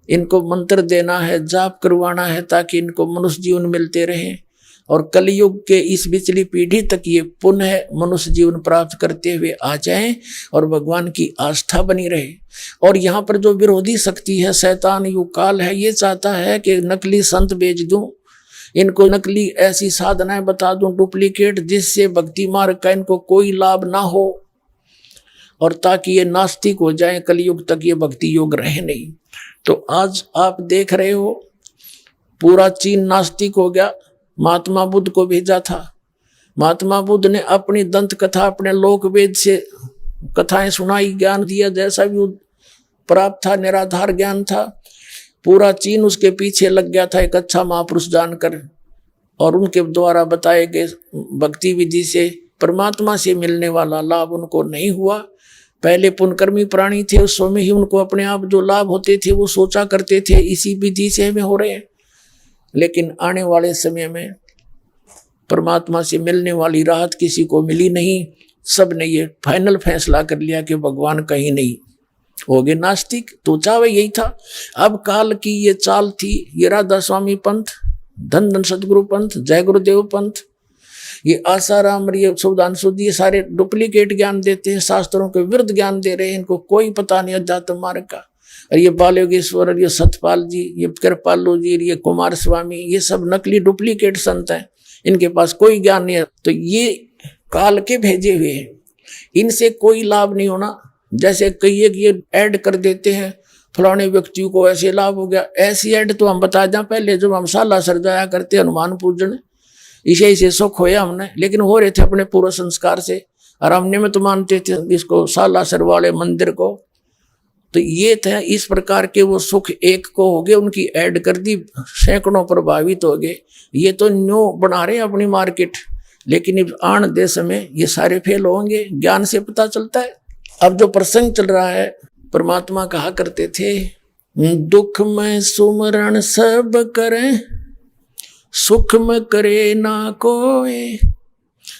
इनको मंत्र देना है, जाप करवाना है, ताकि इनको मनुष्य जीवन मिलते रहे और कलयुग के इस पिछली पीढ़ी तक ये पुनः मनुष्य जीवन प्राप्त करते हुए आ जाएं और भगवान की आस्था बनी रहे। और यहाँ पर जो विरोधी शक्ति है, शैतान युग काल है, ये चाहता है कि नकली संत बेच दूं, इनको नकली ऐसी साधनाएं बता दूं डुप्लीकेट, जिससे भक्ति मार्ग का इनको कोई लाभ ना हो और ताकि ये नास्तिक हो जाए, कलयुग तक ये भक्ति योग रहे नहीं। तो आज आप देख रहे हो पूरा चीन नास्तिक हो गया। महात्मा बुद्ध को भेजा था, महात्मा बुद्ध ने अपनी दंत कथा, अपने लोक वेद से कथाएं सुनाई, ज्ञान दिया, जैसा भी प्राप्त था, निराधार ज्ञान था। पूरा चीन उसके पीछे लग गया था एक अच्छा महापुरुष जानकर, और उनके द्वारा बताए गए भक्ति विधि से परमात्मा से मिलने वाला लाभ उनको नहीं हुआ। पहले पुण्यकर्मी प्राणी थे, उस समय ही उनको अपने आप जो लाभ होते थे वो सोचा करते थे इसी विधि से हमें हो रहे हैं। लेकिन आने वाले समय में परमात्मा से मिलने वाली राहत किसी को मिली नहीं। सब ने ये फाइनल फैसला कर लिया कि भगवान कहीं नहीं, हो गए नास्तिक। तो चाहे यही था। अब काल की ये चाल थी, ये राधा स्वामी पंथ, धन धन सदगुरु पंथ, जय गुरुदेव पंथ, ये आसाराम, ये सुधांशु, ये सारे डुप्लीकेट ज्ञान देते हैं, शास्त्रों के विरुद्ध ज्ञान दे रहे हैं, इनको कोई पता नहीं अध्यात्म मार्ग का। और ये बाल योगेश्वर और ये सतपाल जी, ये कृपालु जी, ये कुमार स्वामी, ये सब नकली डुप्लीकेट संत हैं, इनके पास कोई ज्ञान नहीं है। तो ये काल के भेजे हुए हैं, इनसे कोई लाभ नहीं होना। जैसे कई एक ये ऐड कर देते हैं, फलाने व्यक्ति को ऐसे लाभ हो गया, ऐसी ऐड तो हम बता दें पहले, जब हम साला सरजाया करते हनुमान पूजन, इसे सुख होया हमने, लेकिन हो रहे थे अपने पूर्व संस्कार से, और हमने में तो मानते थे इसको सालासर वाले मंदिर को। तो ये था, इस प्रकार के वो सुख एक को हो गए, उनकी ऐड कर दी, सैकड़ों प्रभावित हो गए। ये तो न्यू बना रहे हैं अपनी मार्केट, लेकिन आन देश में ये सारे फेल होंगे। ज्ञान से पता चलता है। अब जो प्रसंग चल रहा है, परमात्मा कहा करते थे, दुख में सुमरण सब करें, सुख में करे ना कोई,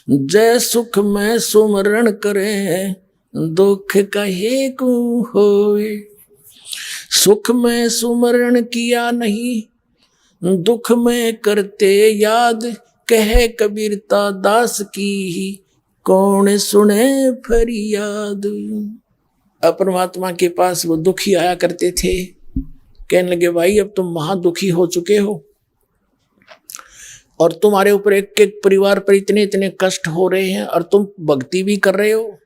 जय सुख में सुमरण करे, दुख कहे को होए। सुख में सुमरण किया नहीं, दुख में करते याद, कहे कबीरता दास की ही, कौन सुने फरियाद। अब परमात्मा के पास वो दुखी आया करते थे, कहने लगे भाई अब तुम महादुखी हो चुके हो और तुम्हारे ऊपर एक एक परिवार पर इतने इतने कष्ट हो रहे हैं और तुम भक्ति भी कर रहे हो।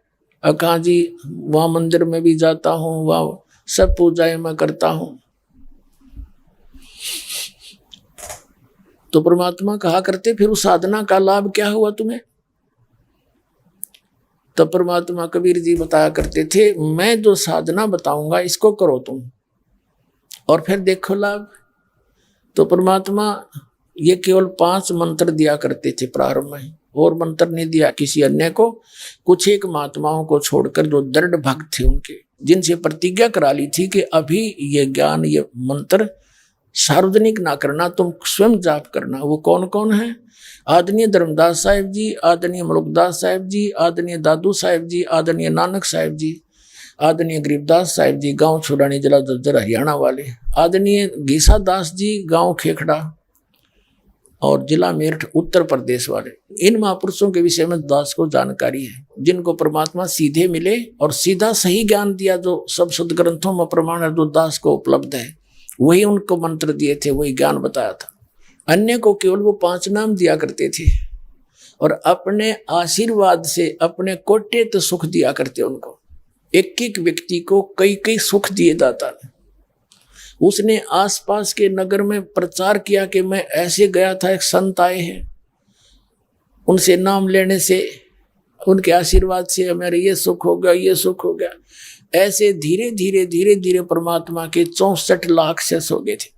अब कहा जी वहां मंदिर में भी जाता हूँ, वहां सब पूजाएं मैं करता हूं। तो परमात्मा कहा करते फिर उस साधना का लाभ क्या हुआ तुम्हें। तब परमात्मा कबीर जी बताया करते थे मैं जो साधना बताऊंगा इसको करो तुम और फिर देखो लाभ। तो परमात्मा ये केवल 5 मंत्र दिया करते थे प्रारंभ में, और मंत्र नहीं दिया किसी अन्य को। कुछ एक महात्माओं को छोड़कर जो दृढ़ भक्त थे उनके, जिनसे प्रतिज्ञा करा ली थी कि अभी ये ज्ञान ये मंत्र सार्वजनिक ना करना, तुम स्वयं जाप करना। वो कौन कौन है? आदरणीय धर्मदास साहिब जी, आदरणीय मलुकदास साहिब जी, आदरणीय दादू साहिब जी, आदरणीय नानक साहिब जी, आदरणीय गरीबदास साहिब जी गांव छुड़ानी जिला जज्जर हरियाणा वाले, आदरणीय गीसा दास जी गांव खेखड़ा और जिला मेरठ उत्तर प्रदेश वाले। इन महापुरुषों के विषय में दास को जानकारी है, जिनको परमात्मा सीधे मिले और सीधा सही ज्ञान दिया, जो सब सदग्रंथों में प्रमाण है, जो दास को उपलब्ध है, वही उनको मंत्र दिए थे, वही ज्ञान बताया था। अन्य को केवल वो 5 नाम दिया करते थे और अपने आशीर्वाद से अपने कोटे तो सुख दिया करते उनको। एक एक व्यक्ति को कई कई सुख दिए दाता ने। उसने आसपास के नगर में प्रचार किया कि मैं ऐसे गया था, एक संत आए हैं, उनसे नाम लेने से उनके आशीर्वाद से मेरे ये सुख हो गया, ये सुख हो गया। ऐसे धीरे धीरे धीरे धीरे परमात्मा के 64 लाख शेष हो गए थे।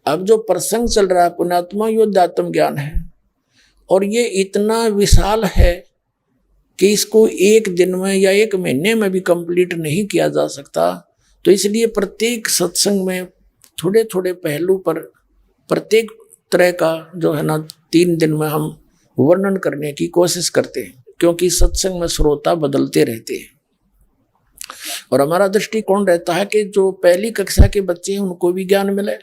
अब जो प्रसंग चल रहा है पुण्यात्मा योद्धात्म ज्ञान है और ये इतना विशाल है कि इसको एक दिन में या एक महीने में भी कंप्लीट नहीं किया जा सकता। तो इसलिए प्रत्येक सत्संग में थोड़े थोड़े पहलू पर प्रत्येक तरह का जो है ना 3 दिन में हम वर्णन करने की कोशिश करते हैं, क्योंकि सत्संग में श्रोता बदलते रहते हैं और हमारा दृष्टिकोण रहता है कि जो पहली कक्षा के बच्चे हैं उनको भी ज्ञान मिले,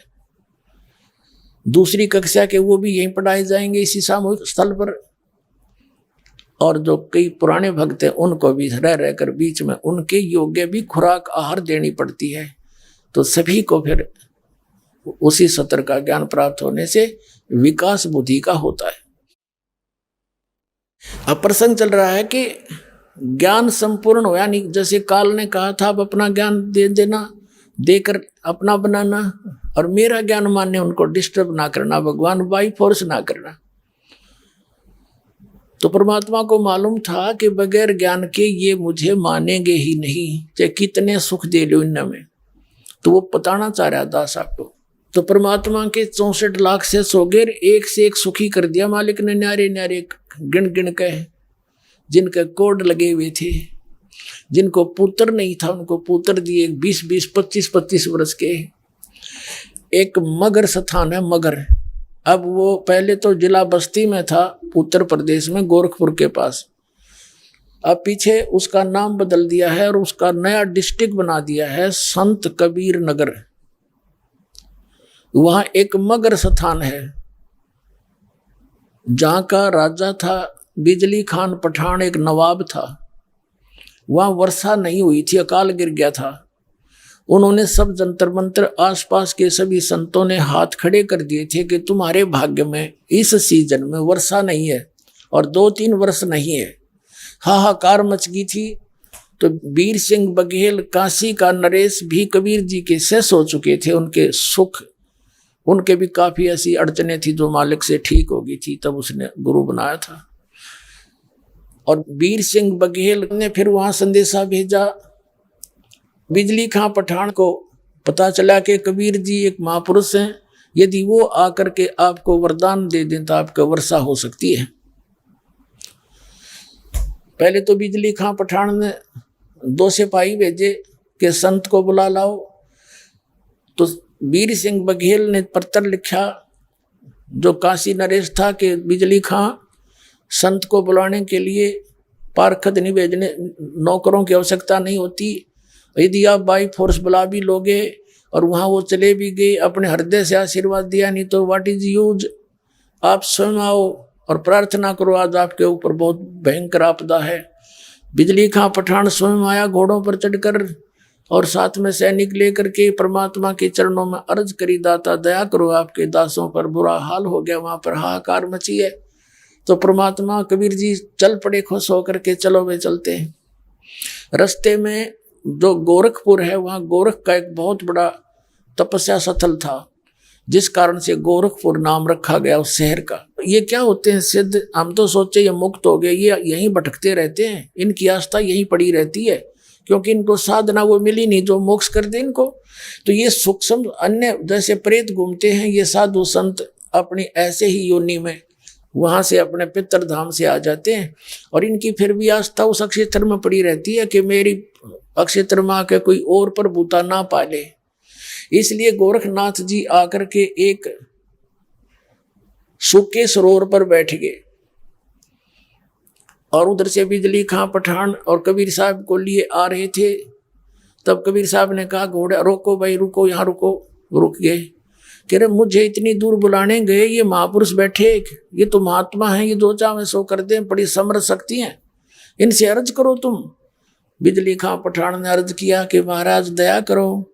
दूसरी कक्षा के वो भी यहीं पढ़ाए जाएंगे इसी सामूहिक स्थल पर, और जो कई पुराने भक्त हैं उनको भी रह रहकर बीच में उनके योग्य भी खुराक आहार देनी पड़ती है। तो सभी को फिर उसी सत्र का ज्ञान प्राप्त होने से विकास बुद्धि का होता है। अब प्रसंग चल रहा है कि ज्ञान संपूर्ण होया नहीं, जैसे काल ने कहा था अब अपना ज्ञान दे देना, देकर अपना बनाना, और मेरा ज्ञान मानने उनको डिस्टर्ब ना करना, भगवान बाई फोर्स ना करना। तो परमात्मा को मालूम था कि बगैर ज्ञान के ये मुझे मानेंगे ही नहीं, चाहे कितने सुख दे लो इनमें। तो वो बताना चाह रहा दास आपको। तो परमात्मा के 64 लाख से सोगेर एक से एक सुखी कर दिया मालिक ने, न्यारे न्यारे गिन गिन के, जिनके कोड लगे हुए थे, जिनको पुत्र नहीं था उनको पुत्र दिए, 20-20, 25-25 वर्ष के। एक मगर स्थान है मगर, अब वो पहले तो जिला बस्ती में था उत्तर प्रदेश में गोरखपुर के पास, अब पीछे उसका नाम बदल दिया है और उसका नया डिस्ट्रिक्ट बना दिया है संत कबीर नगर। वहां एक मगर स्थान है जहां का राजा था बिजली खान पठान, एक नवाब था। वहां वर्षा नहीं हुई थी, अकाल गिर गया था। उन्होंने सब जंतर मंतर आसपास के सभी संतों ने हाथ खड़े कर दिए थे कि तुम्हारे भाग्य में इस सीजन में वर्षा नहीं है और 2-3 वर्ष नहीं है। हाहाकार मच गई थी। तो वीर सिंह बघेल, काशी का नरेश भी कबीर जी के शेष हो चुके थे, उनके सुख, उनके भी काफी ऐसी अड़चने थी जो मालिक से ठीक हो गई थी, तब उसने गुरु बनाया था। और वीर सिंह बघेल ने फिर वहां संदेशा भेजा बिजली खां पठान को। पता चला कि कबीर जी एक महापुरुष हैं, यदि वो आकर के आपको वरदान दे दें तो आपका वर्षा हो सकती है। पहले तो बिजली खां पठान ने 2 सिपाही भेजे कि संत को बुला लाओ। तो वीर सिंह बघेल ने पत्र लिखा जो काशी नरेश था कि बिजली खां संत को बुलाने के लिए पारखत नहीं भेजने, नौकरों की आवश्यकता नहीं होती। यदि आप बाई फोर्स बुला भी लोगे और वहाँ वो चले भी गए, अपने हृदय से आशीर्वाद दिया नहीं तो व्हाट इज यूज, आप स्वयं आओ और प्रार्थना करो, आज आपके ऊपर बहुत भयंकर आपदा है। बिजली खां पठान स्वयं आया घोड़ों पर चढ़कर और साथ में सैनिक लेकर के परमात्मा के चरणों में अर्ज करी, दाता दया करो, आपके दासों पर बुरा हाल हो गया। वहां पर हाहाकार मची है। तो परमात्मा कबीर जी चल पड़े खुश होकर के, चलो वे चलते हैं। रास्ते में जो गोरखपुर है, वहां गोरख का एक बहुत बड़ा तपस्या स्थल था, जिस कारण से गोरखपुर नाम रखा गया उस शहर का। ये क्या होते हैं सिद्ध, हम तो सोचे ये मुक्त हो गए, ये यहीं भटकते रहते हैं, इनकी आस्था यहीं पड़ी रहती है, क्योंकि इनको साधना वो मिली नहीं जो मोक्ष कर दे इनको। तो ये सूक्ष्म अन्य जैसे प्रेत घूमते हैं, ये साधु संत अपनी ऐसे ही योनि में वहां से अपने पितर धाम से आ जाते हैं, और इनकी फिर भी आस्था उस अक्षेत्र में पड़ी रहती है कि मेरी अक्षेत्र में आके कोई और प्रभुता ना पाले। इसलिए गोरखनाथ जी आकर के एक सूखे सरोवर पर बैठ गए, और उधर से बिजली खां पठान और कबीर साहब को लिए आ रहे थे। तब कबीर साहब ने कहा, घोड़ा रोको भाई, रुको, यहाँ रुको। रुक गए। कह रहे मुझे इतनी दूर बुलाने गए, ये महापुरुष बैठे, ये तो महात्मा हैं, ये जो चाहे सो कर दें, बड़ी समर्थ शक्ति हैं, इनसे अर्ज करो तुम। बिजली खां पठान ने अर्ज किया कि महाराज दया करो,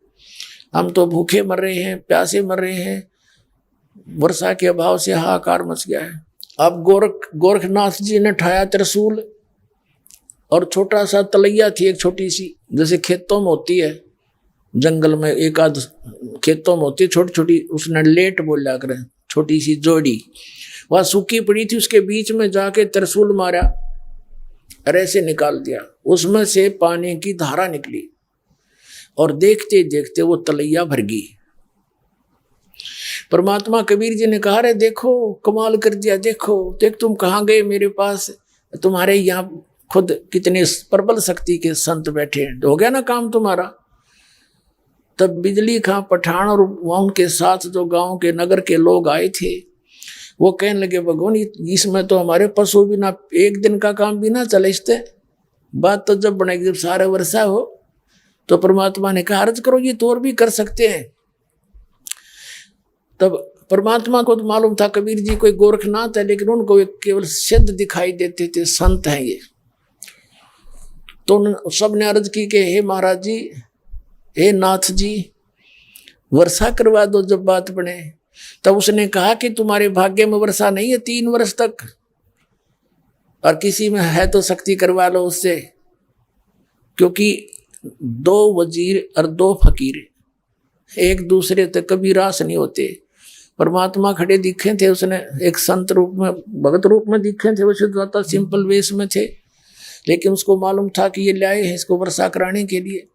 हम तो भूखे मर रहे हैं, प्यासे मर रहे हैं, वर्षा के अभाव से हाहाकार मच गया है। अब गोरखनाथ जी ने ठाया त्रिशूल, और छोटा सा तलैया थी एक छोटी सी, जैसे खेतों में होती है, जंगल में एक आध खेतों में होती है छोटी छोटी, उसने लेट बोला करें, छोटी सी जोड़ी, वह सूखी पड़ी थी, उसके बीच में जाके त्रिशूल मारा और ऐसे निकाल दिया, उसमें से पानी की धारा निकली, और देखते देखते वो तलैया भर गई। परमात्मा कबीर जी ने कहा, रे देखो कमाल कर दिया, देखो देख तुम कहाँ गए, मेरे पास तुम्हारे यहाँ खुद कितने प्रबल शक्ति के संत बैठे हैं, हो गया ना काम तुम्हारा। तब बिजली खां पठान और वहाँ उनके साथ जो गांव के नगर के लोग आए थे, वो कहने लगे, भगवान इसमें तो हमारे पशु भी ना, एक दिन का काम भी ना चले, इससे बात तो जब बनेगी जब सारे वर्षा हो। तो परमात्मा ने कहा, अर्ज करो, ये तो और भी कर सकते हैं। तब परमात्मा को तो मालूम था कबीर जी कोई गोरखनाथ है, लेकिन उनको केवल सिद्ध दिखाई देते थे, संत हैं ये। तो सबने अर्ज की कि हे महाराज जी, हे नाथ जी, वर्षा करवा दो जब बात बने। तब उसने कहा कि तुम्हारे भाग्य में वर्षा नहीं है 3 वर्ष तक, और किसी में है तो शक्ति करवा लो उससे, क्योंकि 2 वजीर और 2 फकीर एक दूसरे तक कभी रास नहीं होते। परमात्मा खड़े दिखे थे, उसने एक संत रूप में, भगत रूप में दिखे थे, वैसे ज्यादा सिंपल वेश में थे, लेकिन उसको मालूम था कि ये लाए हैं इसको वर्षा कराने के लिए।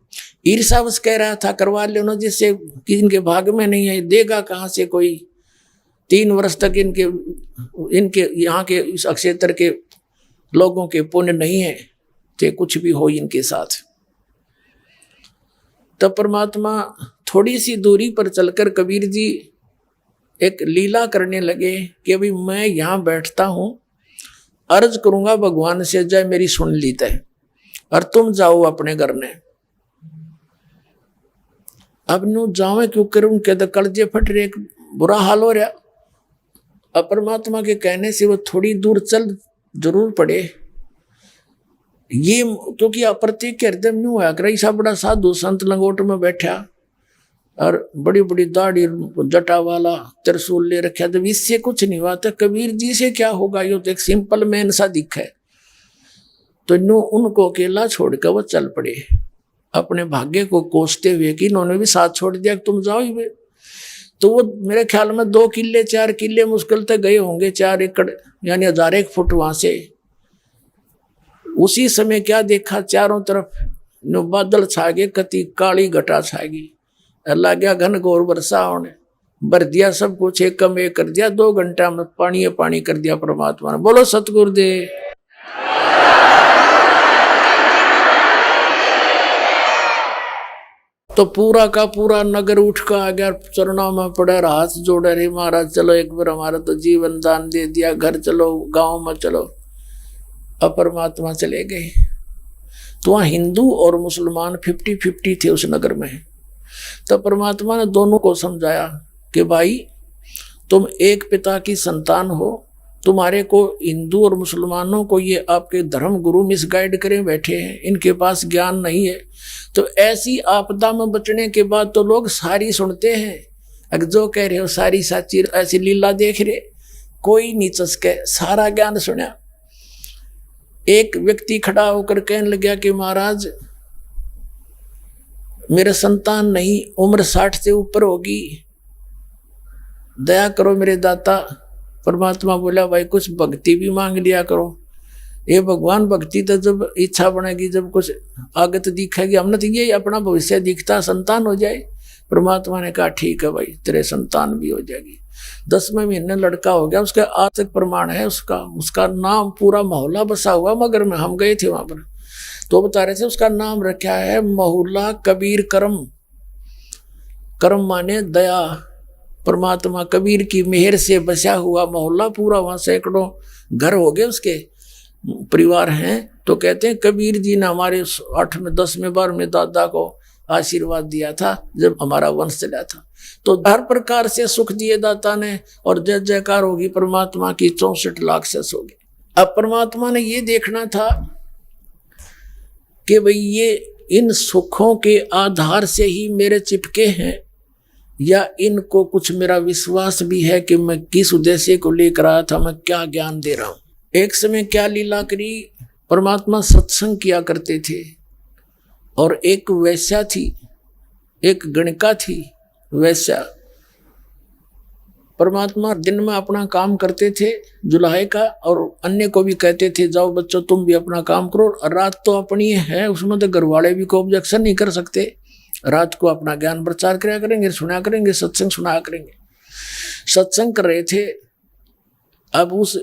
ईर्षावश कह रहा था, करवा लेना, जिससे कि इनके भाग में नहीं है, देगा कहाँ से कोई। 3 वर्ष तक इनके यहाँ के इस अक्षेत्र के लोगों के पुण्य नहीं है, चाहे कुछ भी हो इनके साथ। तब परमात्मा थोड़ी सी दूरी पर चलकर कबीर जी एक लीला करने लगे कि अभी मैं यहाँ बैठता हूँ, अर्ज करूंगा भगवान से, जय मेरी सुन ली तय, और तुम जाओ अपने घर ने। अब नू जावे क्यों करूं, के कलजे फट रहे, बुरा हाल हो रहा। अब परमात्मा के कहने से वो थोड़ी दूर चल जरूर पड़े, ये क्योंकि अप्रत्येक हृदय में नहीं हुआ कर, ऐसा बड़ा साधु संत लंगोट में बैठा और बड़ी बड़ी दाढ़ी जटा वाला त्रिशूल ले रखा, जब इससे कुछ नहीं हुआ तो कबीर जी से क्या होगा, ये तो एक सिंपल मैन सा दिखा है। तो नो उनको अकेला छोड़कर वो चल पड़े, अपने भाग्य को कोसते हुए कि इन्होंने भी साथ छोड़ दिया कि तुम जाओ ही। तो वो मेरे ख्याल में 2 किले 4 किले मुश्किल तक गए होंगे, 4 एकड़ यानी 1001 फुट वहां से। उसी समय क्या देखा, चारों तरफ बादल छा गए, कति काली घटा छा गई, अल्लाह गया घन घोर वर्षा होने, भर दिया सब कुछ, एक कम एक कर दिया, 2 घंटा में पानी कर दिया परमात्मा ने। बोलो सतगुरुदेव। तो पूरा का पूरा नगर उठ का आ गया, चरणों में पड़ा, हाथ जोड़े, रे महाराज चलो एक बार, हमारा तो जीवन दान दे दिया, घर चलो, गांव में चलो। अब परमात्मा चले गए। तो वहाँ हिंदू और मुसलमान 50-50 थे उस नगर में। तो परमात्मा ने दोनों को समझाया कि भाई तुम एक पिता की संतान हो, तुम्हारे को हिंदू और मुसलमानों को ये आपके धर्म गुरु मिसगाइड करें बैठे हैं, इनके पास ज्ञान नहीं है। तो ऐसी आपदा में बचने के बाद तो लोग सारी सुनते हैं, अगर जो कह रहे हो सारी साची, ऐसी लीला देख रहे, कोई नहीं चसके, सारा ज्ञान सुना। एक व्यक्ति खड़ा होकर कहने लगा कि महाराज मेरे संतान नहीं, उम्र 60 से ऊपर होगी, दया करो मेरे दाता। परमात्मा बोला भाई कुछ भक्ति भी मांग लिया करो। ये भगवान भक्ति तो जब इच्छा बनेगी, जब कुछ आगत दिखेगी, हमने तो ये अपना भविष्य दिखता संतान हो जाए। परमात्मा ने कहा ठीक है भाई, तेरे संतान भी हो जाएगी। 10वें महीने लड़का हो गया, उसका आज तक प्रमाण है उसका नाम पूरा मोहल्ला बसा हुआ मगर में, हम गए थे वहां पर तो बता रहे थे उसका नाम रखा है मोहल्ला कबीर करम। करम माने दया, परमात्मा कबीर की मेहर से बसा हुआ मोहल्ला पूरा, वहां सैकड़ों घर हो गए उसके परिवार हैं। तो कहते हैं कबीर जी ने हमारे 8वें 10वें 12वें दादा को आशीर्वाद दिया था जब हमारा वंश चला था। तो हर प्रकार से सुख दिए दाता ने, और जय जयकार होगी परमात्मा की 64 लाख से होगी। अब परमात्मा ने ये देखना था कि भाई ये इन सुखों के आधार से ही मेरे चिपके हैं, या इनको कुछ मेरा विश्वास भी है कि मैं किस उद्देश्य को लेकर आया था, मैं क्या ज्ञान दे रहा हूं। एक समय क्या लीला करी, परमात्मा सत्संग किया करते थे, और एक वैश्या थी, एक गणिका थी वैश्या। परमात्मा दिन में अपना काम करते थे जुलाहे का, और अन्य को भी कहते थे जाओ बच्चों तुम भी अपना काम करो। रात तो अपनी है, उसमें तो घर वाले भी को ऑब्जेक्शन नहीं कर सकते। रात को अपना ज्ञान प्रचार कराया करेंगे, सुना करेंगे, सत्संग सुनाया करेंगे। सत्संग कर रहे थे। अब उस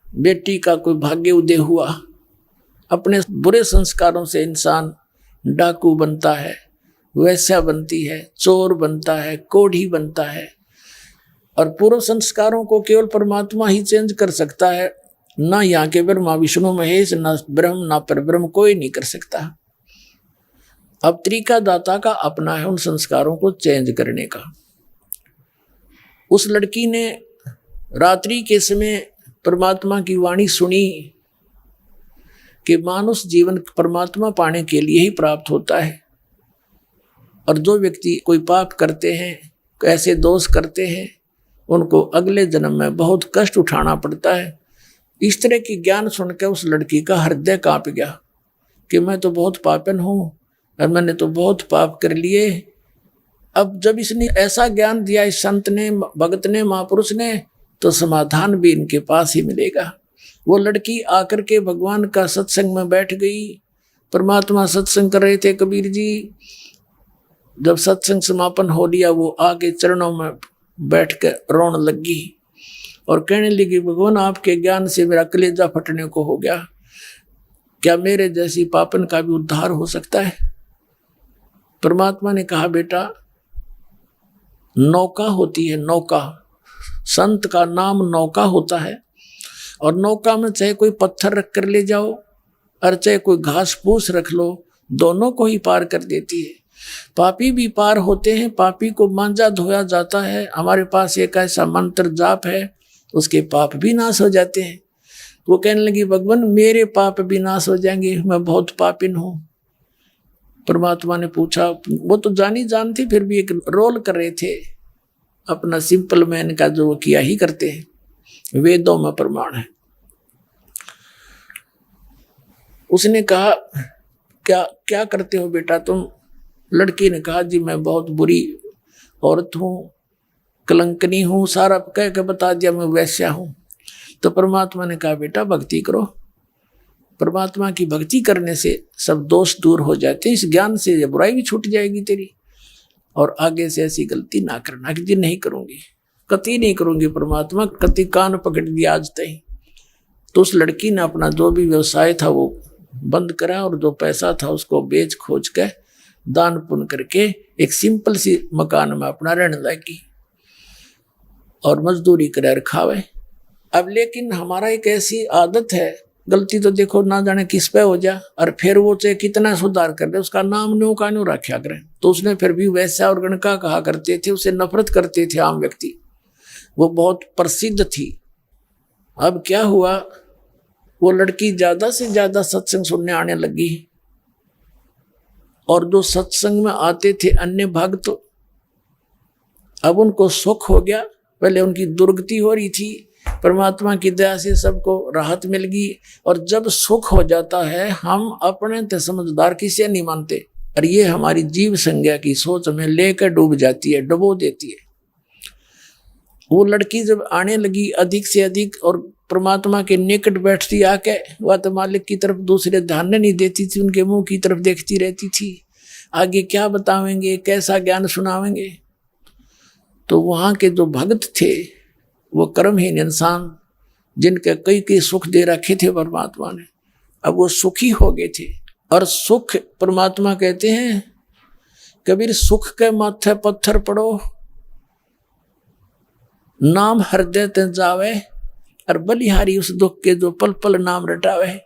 बेटी का कोई भाग्य उदय हुआ। अपने बुरे संस्कारों से इंसान डाकू बनता है, वैश्या बनती है, चोर बनता है, कोढ़ी बनता है, और पूर्व संस्कारों को केवल परमात्मा ही चेंज कर सकता है। ना यहाँ के ब्रह्मा विष्णु महेश, ना ब्रह्म ना परब्रह्म, कोई नहीं कर सकता। अब तरीका दाता का अपना है उन संस्कारों को चेंज करने का। उस लड़की ने रात्रि के समय परमात्मा की वाणी सुनी कि मानुष जीवन परमात्मा पाने के लिए ही प्राप्त होता है, और जो व्यक्ति कोई पाप करते हैं, ऐसे दोष करते हैं, उनको अगले जन्म में बहुत कष्ट उठाना पड़ता है। इस तरह की ज्ञान सुनकर उस लड़की का हृदय कांप गया कि मैं तो बहुत पापन हूँ और मैंने तो बहुत पाप कर लिए। अब जब इसने ऐसा ज्ञान दिया इस संत ने, भगत ने, महापुरुष ने, तो समाधान भी इनके पास ही मिलेगा। वो लड़की आकर के भगवान का सत्संग में बैठ गई। परमात्मा सत्संग कर रहे थे कबीर जी। जब सत्संग समापन हो लिया, वो आगे चरणों में बैठ कर रोने लगी और कहने लगी भगवान आपके ज्ञान से मेरा कलेजा फटने को हो गया, क्या मेरे जैसी पापन का भी उद्धार हो सकता है? परमात्मा ने कहा बेटा नौका होती है, नौका, संत का नाम नौका होता है, और नौका में चाहे कोई पत्थर रख कर ले जाओ और चाहे कोई घास फूस रख लो, दोनों को ही पार कर देती है। पापी भी पार होते हैं, पापी को मांजा धोया जाता है। हमारे पास एक ऐसा मंत्र जाप है, उसके पाप भी नाश हो जाते हैं। वो कहने लगी भगवान मेरे पाप भी नाश हो जाएंगे, मैं बहुत पापिन हूँ। परमात्मा ने पूछा, वो तो जानी जानती फिर भी एक रोल कर रहे थे अपना सिंपल मैन का, जो वो किया ही करते हैं, वेदों में प्रमाण है। उसने कहा क्या क्या करते हो बेटा तुम? लड़की ने कहा जी मैं बहुत बुरी औरत हूँ, कलंकनी हूँ, सारा कह के बता दिया मैं वैश्या हूँ। तो परमात्मा ने कहा बेटा भक्ति करो, परमात्मा की भक्ति करने से सब दोष दूर हो जाते हैं, इस ज्ञान से ये बुराई भी छूट जाएगी तेरी, और आगे से ऐसी गलती ना करना कि जी नहीं करूंगी, कति नहीं करूंगी। परमात्मा कति कान पकड़ दिया आज तक। तो उस लड़की ने अपना जो भी व्यवसाय था वो बंद करा, और जो पैसा था उसको बेच खोज के दान पुण्य करके एक सिंपल सी मकान में अपना रहने लगी और मजदूरी कर खावे। अब लेकिन हमारा एक ऐसी आदत है, गलती तो देखो ना जाने किस पे हो जा, और फिर वो चाहे कितना सुधार कर दे उसका नाम न्यू का न्यू रखा करें। तो उसने फिर भी वैसा और गणका कहा करते थे, उसे नफरत करते थे आम व्यक्ति। वो बहुत प्रसिद्ध थी अब क्या हुआ, वो लड़की ज्यादा से ज्यादा सत्संग सुनने आने लगी, और जो सत्संग में आते थे अन्य भक्त, अब उनको सुख हो गया। पहले उनकी दुर्गति हो रही थी, परमात्मा की दया से सबको राहत मिल गई। और जब सुख हो जाता है, हम अपने ते समझदार किसे नहीं मानते, और ये हमारी जीव संज्ञा की सोच में लेकर डूब जाती है, डुबो देती है। वो लड़की जब आने लगी अधिक से अधिक, और परमात्मा के निकट बैठती आके, वह तो मालिक की तरफ दूसरे ध्यान नहीं देती थी, उनके मुंह की तरफ देखती रहती थी। आगे क्या बतावेंगे, कैसा ज्ञान सुनावेंगे। तो वहां के जो भक्त थे, वो कर्महीन इंसान, जिनके कई कई सुख दे रखे थे परमात्मा ने, अब वो सुखी हो गए थे। और सुख, परमात्मा कहते हैं कबीर, सुख के माथे पत्थर पड़ो, नाम हृदय ते जावे, और बलिहारी उस दुख के जो पल पल नाम रटावे।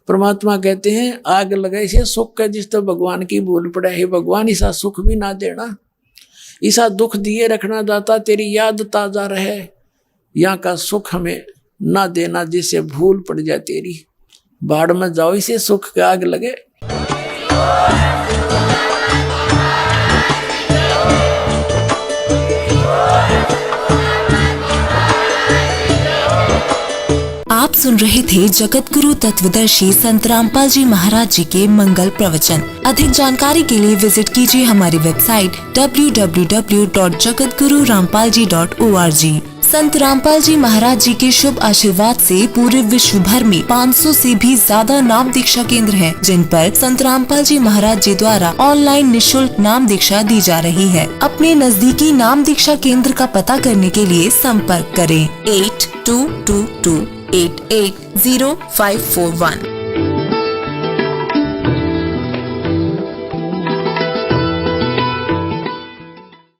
परमात्मा कहते हैं आग लगाए से सुख का, जिस तो भगवान की भूल पड़े है, भगवान ऐसा सुख भी ना देना, ऐसा दुख दिए रखना दाता, तेरी याद ताजा रहे, यहाँ का सुख हमें ना देना जिससे भूल पड़ जाए तेरी। बाढ़ में जाओ इसे सुख का आग लगे। आप सुन रहे थे जगत गुरु तत्वदर्शी संत रामपाल जी महाराज जी के मंगल प्रवचन। अधिक जानकारी के लिए विजिट कीजिए हमारी वेबसाइट www.jagatgururampalji.org। संत रामपाल जी महाराज जी के शुभ आशीर्वाद से पूरे विश्व भर में 500 से भी ज्यादा नाम दीक्षा केंद्र हैं, जिन पर संत रामपाल जी महाराज जी द्वारा ऑनलाइन निशुल्क नाम दीक्षा दी जा रही है। अपने नजदीकी नाम दीक्षा केंद्र का पता करने के लिए संपर्क करें 8222880541।